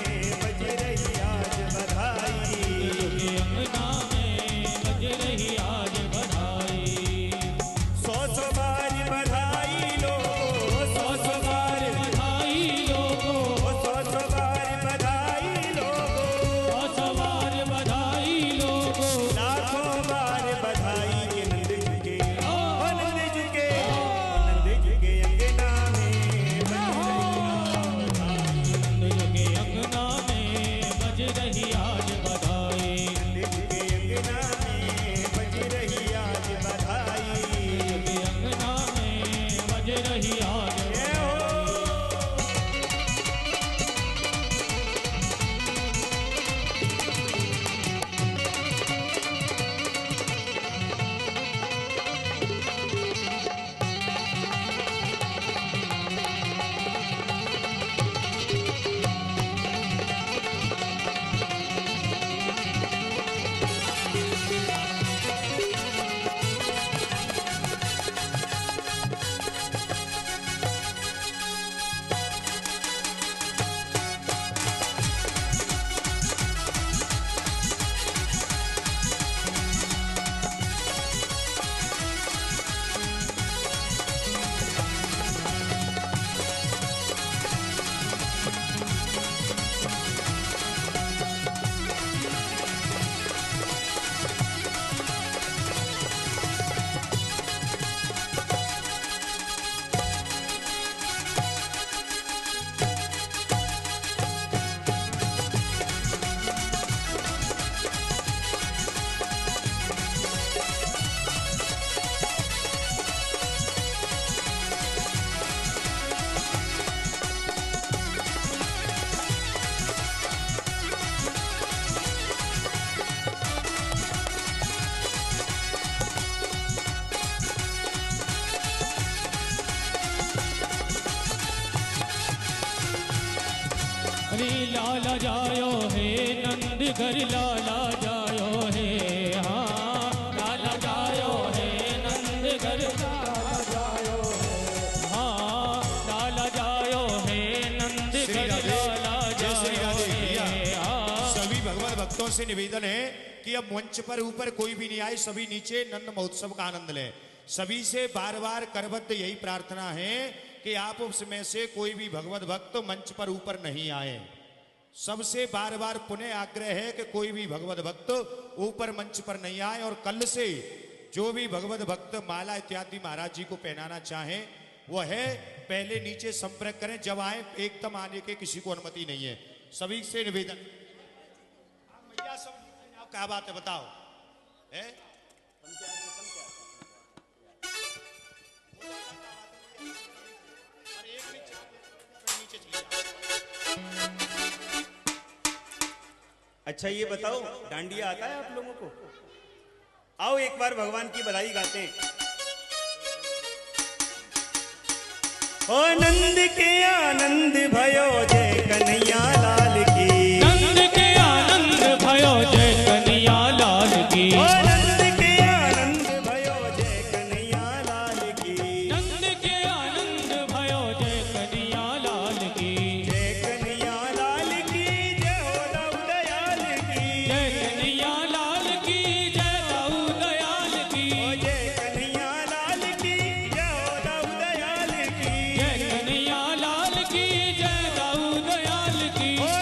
A: बज रही आज बधाई।
B: झुके अंगना में बज रही आज बधाई।
A: 100 बार बधाई लो। 100 बार
B: बधाई लोगो।
A: 100 बार बधाई लो।
B: 100 बार बधाई लोगो।
A: लाखों बार बधाई के नंद झुके। नंद झुके अंगना में बज रही आज बधाई।
B: नंद झुके अंगना में बज रही आज बधाई।
A: नंद झुके अंगना में बज रही आज बधाई।
B: झुके अंगना में बज रही आज बधाई। श्री लाला जायो है नंद घर लाला जायो है, हाँ लाला जायो है नंद घर लाला जायो है, हाँ लाला जायो है नंद घर लाला जायो है, हाँ।
C: सभी भगवत भक्तों से निवेदन है कि अब मंच पर ऊपर कोई भी नहीं आए, सभी नीचे नंद महोत्सव का आनंद लें। सभी से बार बार करबद्ध यही प्रार्थना है कि आप उसमें से कोई भी भगवत भक्त मंच पर ऊपर नहीं आए। सबसे बार बार पुनः आग्रह है कि कोई भी भगवत भक्त ऊपर मंच पर नहीं आए। और कल से जो भी भगवत भक्त माला इत्यादि महाराज जी को पहनाना चाहें वह है पहले नीचे संपर्क करें, जब आए एकदम आने के किसी को अनुमति नहीं है। सभी से निवेदन। भैया सब क्या बात है बताओ है?
A: अच्छा ये बताओ डांडिया आता है आप लोगों को? आओ एक बार भगवान की बधाई गाते हैं। ओ नंद के आनंद भयो जय कन्हैया लाल की,
B: नंद के आनंद भयो जय कन्हैया लाल की,
A: ओ नंद के आनंद भयो जय कन्हैया लाल की,
B: नंद के आनंद भयो जय कन्हैया लाल की,
A: जय कन्हैया लाल की जय हो दाऊ दयाल की,
B: जय कन्हैया लाल की जय दाऊ दयाल की,
A: ओ जय कन्हैया लाल की जय हो दाऊ दयाल की,
B: जय कन्हैया लाल की जय दाऊ दयाल की,
A: ओ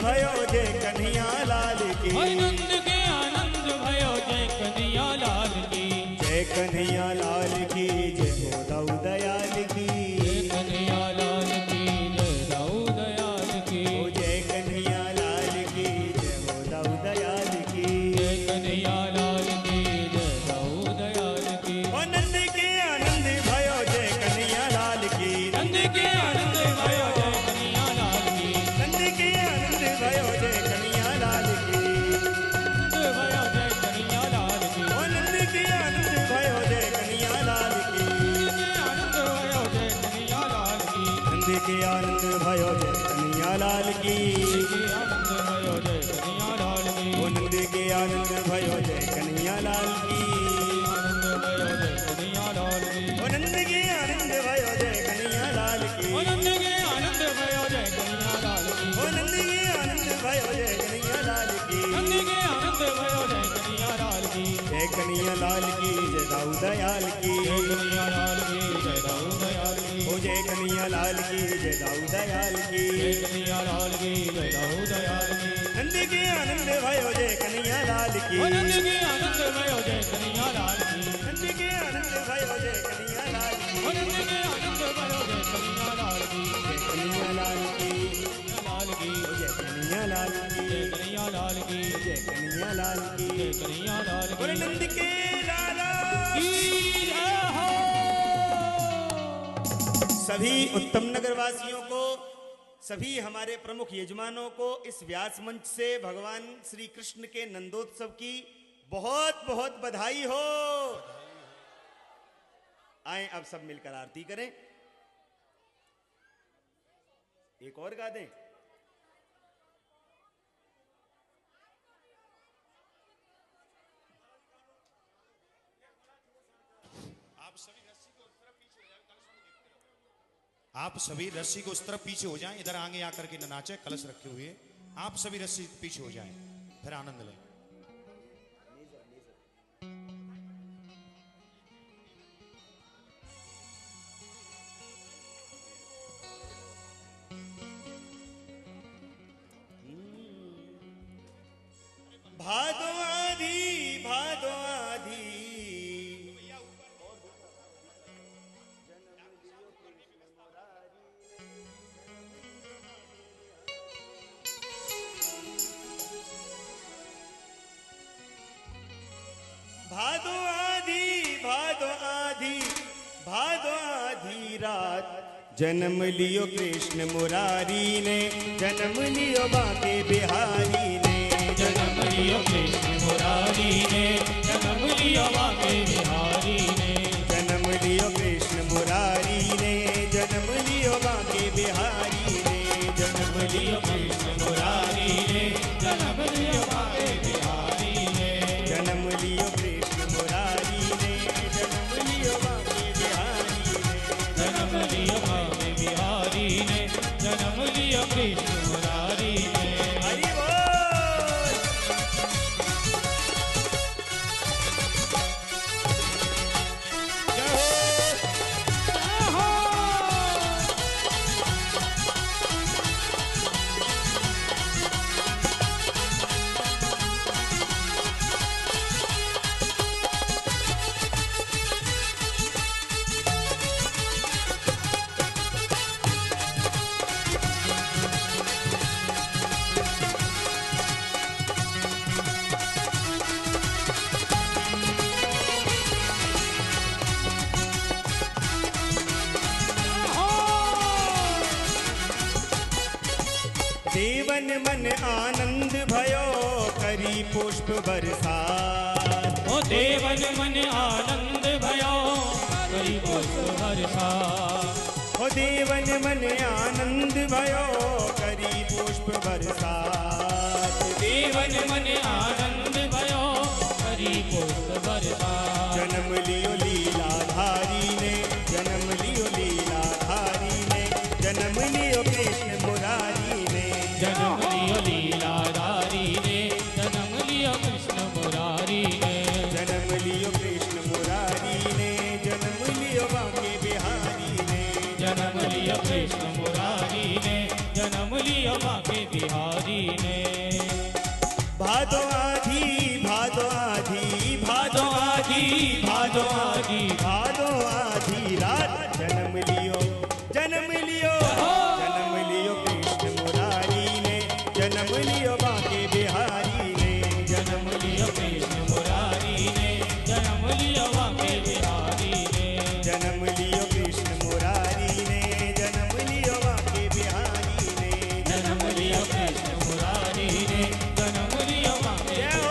A: भयो जय कन्हैया लाल की।
B: नंद के आनंद भयो जय कन्हैया लाल की।
A: जय कन्हैया लाल की जय हो दाऊ दयाल की।
B: जय कन्हैया लाल की जय दाऊ दयाल की।
A: ओ जय कन्हैया लाल की जय हो दाऊ दयाल की।
B: जय कन्हैया लाल की जय दाऊ दयाल की।
A: ओ नंद के आनंद भयो जय कन्हैया लाल की।
B: नंद के आनंद भयो जय कन्हैया लाल की।
A: नंद के आनंद भयो जय कन्हैया लाल की।
B: नंद भयो जय कन्हैया लाल की।
A: ओ नंद के आनंद भयो जय कन्हैया लाल की।
B: आनंद भयो जय कन्हैया लाल की।
A: नंद के आनंद भयो जय कन्हैया लाल की।
B: आनंद भयो जय कन्हैया लाल की।
A: ओ नंद के आनंद भयो जय कन्हैया लाल की।
B: आनंद भयो जय कन्हैया लाल की।
A: ओ नंद के आनंद भयो जय कन्हैया लाल की।
B: आनंद के आनंद भयो जय कन्हैया लाल की।
A: ओ नंद के आनंद भयो जय कन्हैया लाल की।
B: नंद के आनंद भयो जय कन्हैया लाल की।
A: जय कन्हैया लाल की जय दाऊ दयाल की।
B: जय कन्हैया लाल की जय दाऊ दयाल की।
A: ओ जय कन्हैया लाल की जय दाऊ दयाल की।
B: जय कन्हैया लाल की जय दाऊ दयाल की।
A: नंद के आनंद भयो जय कन्हैया लाल की।
B: नंद के आनंद भयो जय कन्हैया लाल की।
A: नंद के आनंद भयो जय कन्हैया लाल की।
B: नंद के आनंद भयो जय कन्हैया लाल की।
A: जय कन्हैया लाल की।
B: लाल की।
A: ओ जय कन्हैया लाल की।
B: जय कन्हैया लाल की।
A: जय कन्हैया लाल की।
B: जय कन्हैया लाल की।
A: और नंद के लाला
B: की जय हो।
A: सभी उत्तम नगर वासियों को, सभी हमारे प्रमुख यजमानों को इस व्यास मंच से भगवान श्री कृष्ण के नंदोत्सव की बहुत बहुत बधाई हो। आए अब सब मिलकर आरती करें। एक और गा दें।
C: आप सभी रस्सी को उस तरफ पीछे हो जाएं, इधर आगे आकर के न नाचे, कलश रखे हुए आप सभी रस्सी पीछे हो जाएं, फिर आनंद लें।
A: भादो आधी भादो आधी भादो आधी भादो आधी भादो आधी रात जन्म लियो कृष्ण मुरारी ने, जन्म लियो बाके बिहारी ने।
B: जन्म लियो कृष्ण मुरारी ने, जन्म लियो बाके बिहारी ने।
A: जन्म लियो कृष्ण मुरारी ने, जन्म लियो बाके बिहारी ने। जन्म लियो
B: कृष्ण मुरारी ने, जन्म लियो बाके बिहारी ने।
A: जन्म लियो कृष्ण मुरारी ने, जन्म लियो बाके बिहारी ने।
B: जन्म लियो बाके बिहारी ने, जन्म लियो कृष्ण मुरारी ने।
A: हरि बोल। देवन मन आनंद भयो करी पुष्प बरसात।
B: ओ देवन मन आनंद भयो करी पुष्प बरसात।
A: ओ देवन मन आनंद भयो करी पुष्प बरसात।
B: देवन मन आनंद भयो करी पुष्प बरसात।
A: जन्म लियो लीलाधारी ने, जन्म लियो लीलाधारी ने। जन्म लियो कृष्ण मुरारी ने।
B: जन्म लियो लीलाधारी ने, जन्म लियो कृष्ण मुरारी ने।
A: जन्म लियो कृष्ण मुरारी ने, जन्म लियो बाके बिहारी ने।
B: जन्म लियो कृष्ण मुरारी ने, जन्म लियो बाके बिहारी बिहारी ने।
A: भादो आधी भादो आधी भादो आधी भादो आधी भादो आधी रात जन्म लियो जन्म लियो जन्म लियो कृष्ण मुरारी ने जन्म लियो बाके बिहारी ने
B: जन्म लियो कृष्ण मुरारी ने जन्म लियो बाके बिहारी ने।
A: जन्म लियो कृष्ण मुरारी ने जन्म लियो बाके बिहारी ने
B: जन्म लियो कृष्ण मुरारी ने जन्म लियो बाके
A: जय हो।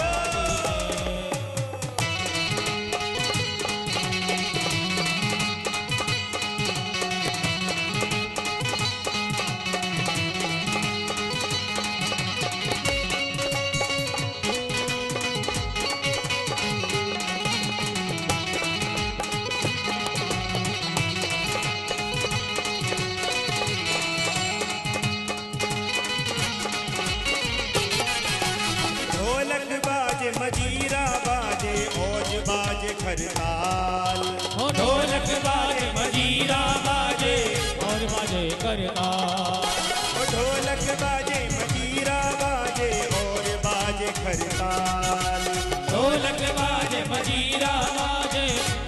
A: ढोलक बाजे मजीरा बाजे औज बाजे खरताल
B: हो ढोलक बाजे मजीरा बाजे और बाजे करताल।
A: ओ ढोलक बाजे मजीरा बाजे और बाजे खरताल
B: ढोलक बाजे मजीरा बाजे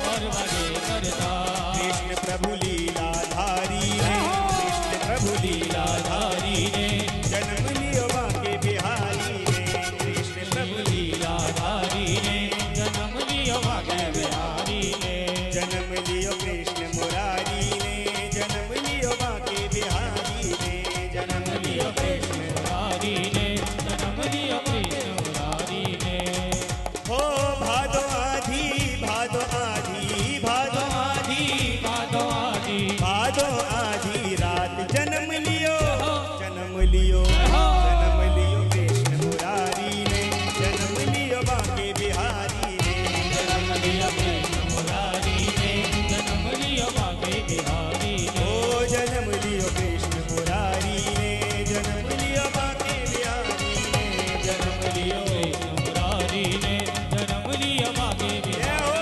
B: और बाजे करताल।
A: कृष्ण प्रभु लीलाधारी ने कृष्ण प्रभु लीलाधारी ने जन्म लियो बाके बिहारी ने कृष्ण प्रभु
B: लीलाधारी ने जन्म लियो बाके बिहारी ने।
A: जन्म लियो कृष्ण मुरारी ने जन्म लियो बाके बिहारी ने जन्म लियो कृष्ण
B: मुरारी ने जन्म लियो कृष्ण मुरारी ने।
A: हो भादो आधी भादो आधी भादो आधी
B: भादो आदि
A: भादो आधी रात जन्म लियो जन्म लियो जन्म लियो कृष्ण मुरारी ने जन्म लियो बाके बिहारी ने
B: जन्म लियो कृष्ण मुरारी ने जन्म लियो बाके बिहारी ने।
A: ओ जन्म लियो कृष्ण मुरारी ने जन्म लियो बाके बिहारी ने जन्म लियो
B: कृष्ण मुरारी ने जन्म लियो बाके
A: जय
B: बिहारी
A: हो।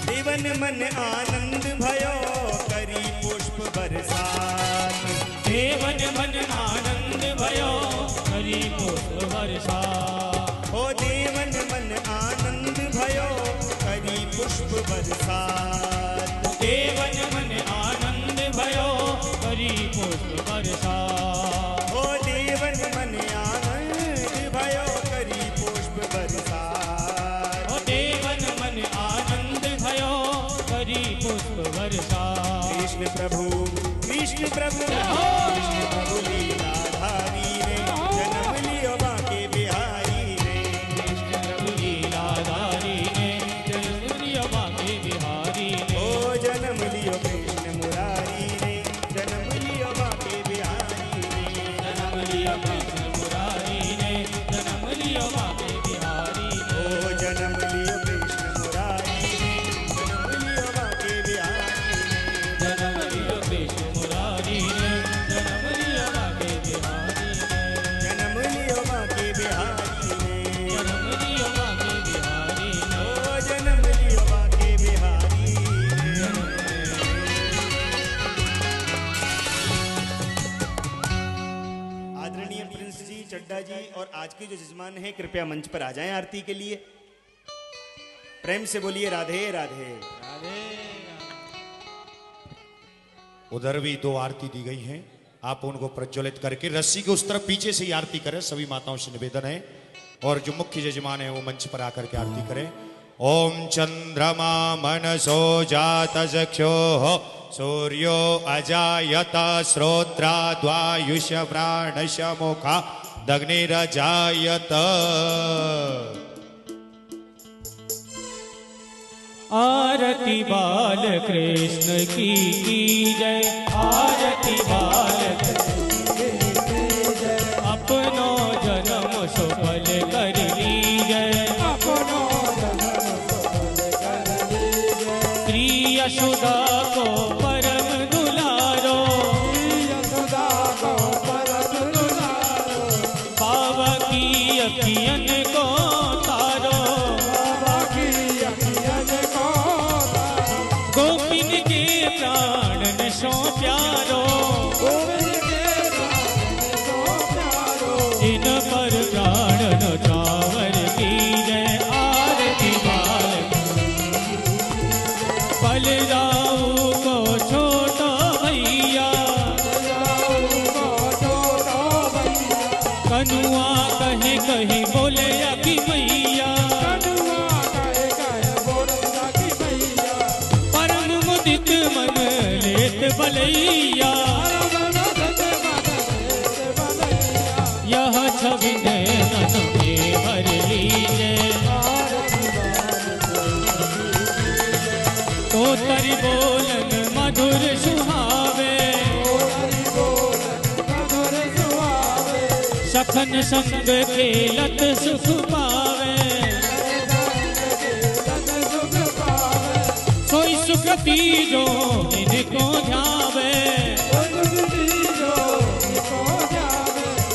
A: देवन मन आनंद भयो करी पुष्प बरसात
B: देवन मन आनंद भयो हरि पुष्प वर्षा।
A: हो देवन मन आनंद भयो करी पुष्प बरसात
B: देवन मन आनंद भयो हरि पुष्प वर्षा।
A: हो देवन मन आनंद भयो करी पुष्प बरसात
B: ओ देवन मन आनंद भयो हरि पुष्प वर्षा।
A: कृष्ण प्रभु कृष्ण प्रभु कृष्ण प्रभु लीलाधारी ने जन्म लियो बाके बिहारी ने
B: कृष्ण प्रभु लीलाधारी ने जन्म लियो बाके बिहारी ने।
A: ओ जन्म लियो कृष्ण मुरारी ने जन्म लियो बाके बिहारी ने
B: जन्म लियो कृष्ण मुरारी ने जन्म लियो बाके बिहारी ने।
A: ओ जन्म लियो कृष्ण मुरारी ने जन्म लियो बाके बिहारी ने
B: जन्म लियो कृष्ण मुरारी ने जन्म लियो बाके बिहारी ने।
A: जन्म लियो बाके बिहारी ने
B: जन्म लियो बाके बिहारी ने।
A: ओ जन्म लियो बाके बिहारी ने आदरणीय प्रिंस जी चड्डा जी और आज के जो जजमान हैं कृपया मंच पर आ जाएं आरती के लिए। प्रेम से बोलिए राधे राधे।
C: उधर भी दो आरती दी गई हैं। आप उनको प्रज्वलित करके रस्सी के उस तरफ पीछे से ही आरती करें। सभी माताओं से निवेदन है और जो मुख्य यजमान है वो मंच पर आकर के आरती करें। ओम चंद्रमा मनसो जात चक्षो सूर्यो अजायत श्रोत्राद्वायुष प्राणश मुखा दग्निरजायत।
B: आरती बाल कृष्ण की जय, आरती बाल कृष्ण की जय। अपनो जन्म सफल कर लीजय, अपनो जन्म सफल कर लीजय। श्री यशोदा को परम दुलारो, यशोदा को परम दुलारो। बाबा की अखियन को तारो, बाबा की अखियन को तारो। गोपिन के प्राण ने सो प्यारो, गोपिन के प्राण ने सो प्यारो। इन पर प्राण न्यौछावर की जय, आरती बाल बलराऊ को छोटो भैया, कनुआ कहे कहे बोले अकी मैया, कनुआ कहे कहे बोले अकी मैया। परम मुदित मन लेत बलैया, यह छवि नयन में भर लीजे। तो तरी बोलन मधुर सुहावे, सखन संग खेलत सुख पावे। सोई सुखती जो इनको ध्यावे,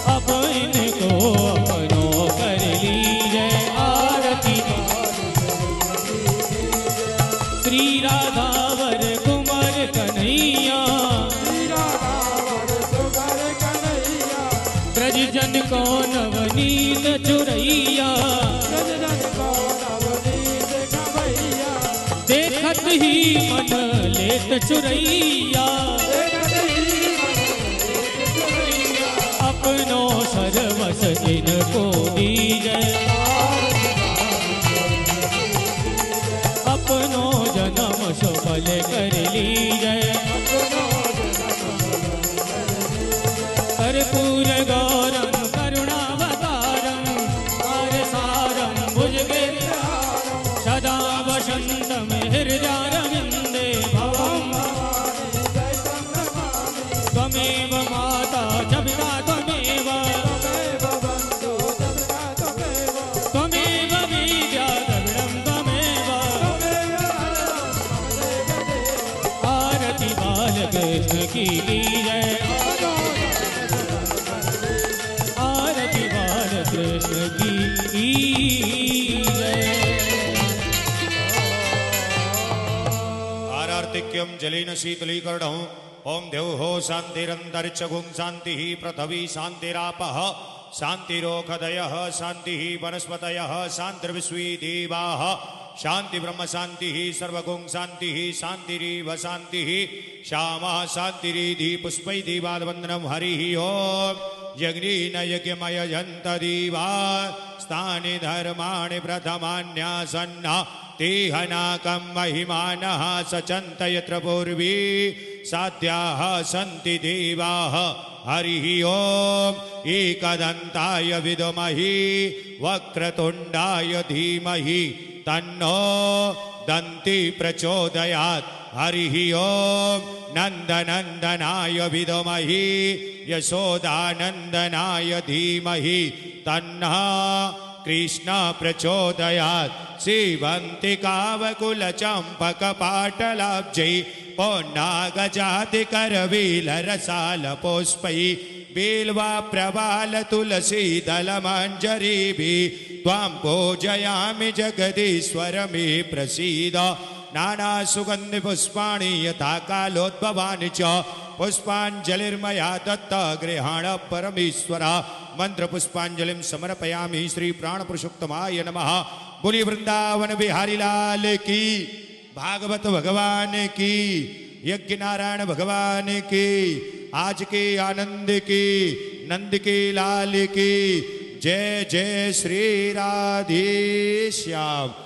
B: अब इनको अपनो कर लीजे। आरती श्री राधावर कुंवर कन्हैया, ब्रज जन को नवनीत चुरैया। देखत ही मन लेत चुरैया, अपनो सर्वस इनको दीजै। अपनो जन्म सफल कर लीजै। कर्पूर गौरम करुणावतारम आरसारम भुजगेन्द्रहारम सदा वसंतम हृदयारविंदे भवम त्वमेव माता च पिता त्वमेव, त्वमेव विद्या द्रविणं त्वमेव। आरती बाल कृष्ण की जय, आरती बाल कृष्ण की जय।
C: आरार्तिक्यम जलेन शीतलीकरणं ओम देवो शांतिरंतरिक्षगुं शांति पृथ्वी शांतिरापः शांतिरोखदयः शांति वनस्पतयः शांतिर्विश्वे देवाः शांति ब्रह्म शांति सर्वगुं शांति शांतिरीव शांति श्यामा शांतिरिधि पुष्पै दीवावंदनम हरि ओम। यज्ञेन यज्ञमय जंत दीवा स्थानि धर्माणि प्रथमान्यासन्ना तेहनाकं महिमानः सचन्त यत्र पूर्वी साध्याः सन्ति देवाः। हरिः ओम। एकदन्ताय विद्महे वक्रतुण्डाय धीमहि तन्नो दन्ति प्रचोदयात्। हरिः ओम। नन्दनन्दनाय विद्महे यशोदानन्दनाय धीमहि तन्नः कृष्ण प्रचोदयात्। श्रीवन्तिकावकुलचम्पकपाटलाब्जै पौन्नागजातिकरवीलरसालपुष्पै बेल्वा प्रबाल तुलसी दलमञ्जरीभिः त्वां पूजयामि जगदीश्वर मे प्रसीद। नाना सुगंधि पुष्पाणि यथा कालोद्भवानि च पुष्पांजलिर्मया दत्त गृहाण परमेश्वर। मंत्र पुष्पांजलिं समर्पयामि श्री प्राण पुरुषोत्तमाय नमः। बोली वृंदावन बिहारी लाल की, भागवत भगवान की, यज्ञ नारायण भगवान की, आज के आनंद की, नंद के लाल की जय जय श्री राधे श्याम।